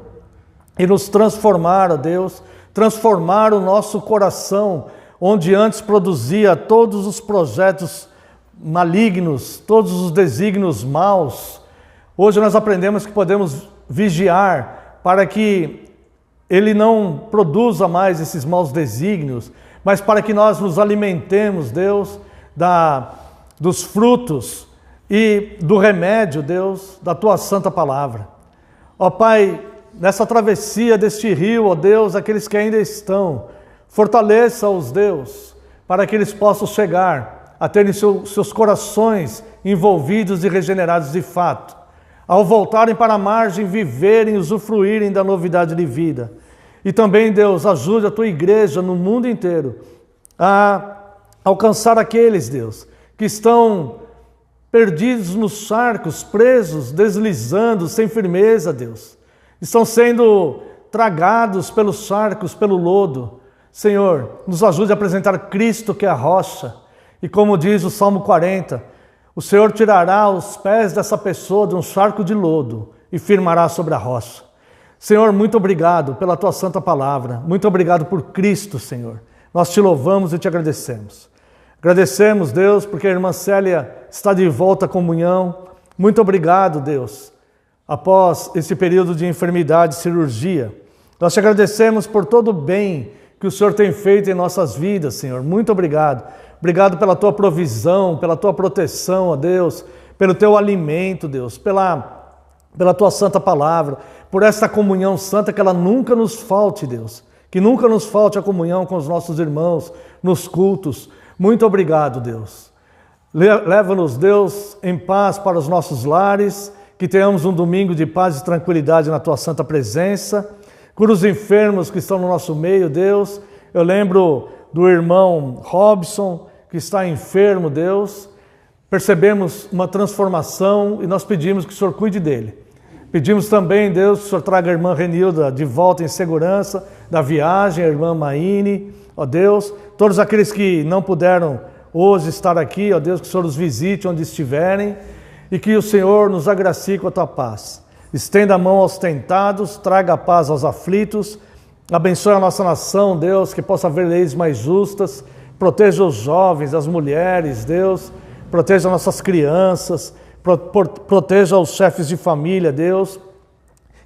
e nos transformar, ó Deus, transformar o nosso coração, onde antes produzia todos os projetos malignos, todos os desígnios maus. Hoje nós aprendemos que podemos vigiar para que ele não produza mais esses maus desígnios, mas para que nós nos alimentemos, Deus, dos frutos e do remédio, Deus, da Tua santa palavra. Ó Pai, nessa travessia deste rio, ó Deus, aqueles que ainda estão, fortaleça-os, Deus, para que eles possam chegar a terem seus corações envolvidos e regenerados de fato. Ao voltarem para a margem, viverem e usufruírem da novidade de vida. E também, Deus, ajude a Tua igreja no mundo inteiro a alcançar aqueles, Deus, que estão perdidos nos charcos, presos, deslizando, sem firmeza, Deus. Estão sendo tragados pelos charcos, pelo lodo. Senhor, nos ajude a apresentar Cristo, que é a rocha. E como diz o Salmo 40, o Senhor tirará os pés dessa pessoa de um charco de lodo e firmará sobre a rocha. Senhor, muito obrigado pela Tua santa palavra. Muito obrigado por Cristo, Senhor. Nós te louvamos e te agradecemos. Agradecemos, Deus, porque a irmã Célia está de volta à comunhão. Muito obrigado, Deus, após esse período de enfermidade, cirurgia. Nós te agradecemos por todo o bem que o Senhor tem feito em nossas vidas, Senhor. Muito obrigado. Obrigado pela Tua provisão, pela Tua proteção, ó Deus, pelo Teu alimento, Deus, pela Tua santa palavra, por essa comunhão santa, que ela nunca nos falte, Deus. Que nunca nos falte a comunhão com os nossos irmãos nos cultos. Muito obrigado, Deus. Leva-nos, Deus, em paz para os nossos lares, que tenhamos um domingo de paz e tranquilidade na Tua santa presença. Cura os enfermos que estão no nosso meio, Deus. Eu lembro do irmão Robson, que está enfermo, Deus. Percebemos uma transformação e nós pedimos que o Senhor cuide dele. Pedimos também, Deus, que o Senhor traga a irmã Renilda de volta em segurança da viagem, a irmã Maine, ó Deus, todos aqueles que não puderam hoje estar aqui, ó Deus, que o Senhor os visite onde estiverem e que o Senhor nos agracie com a tua paz. Estenda a mão aos tentados, traga a paz aos aflitos, abençoe a nossa nação, Deus, que possa haver leis mais justas, proteja os jovens, as mulheres, Deus, proteja nossas crianças, proteja os chefes de família, Deus,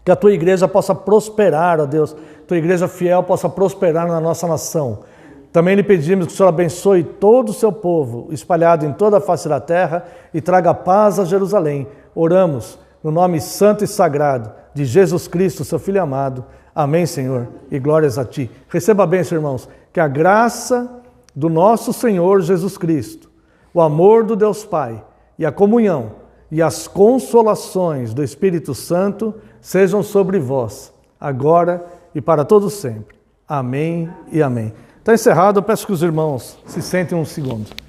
que a tua igreja possa prosperar, ó Deus, tua igreja fiel possa prosperar na nossa nação. Também lhe pedimos que o Senhor abençoe todo o seu povo, espalhado em toda a face da terra, e traga paz a Jerusalém. Oramos no nome santo e sagrado de Jesus Cristo, seu Filho amado. Amém, Senhor, e glórias a ti. Receba a bênção, irmãos, que a graça do nosso Senhor Jesus Cristo, o amor do Deus Pai e a comunhão e as consolações do Espírito Santo sejam sobre vós, agora e para todos sempre. Amém e amém. Está encerrado, eu peço que os irmãos se sentem um segundo.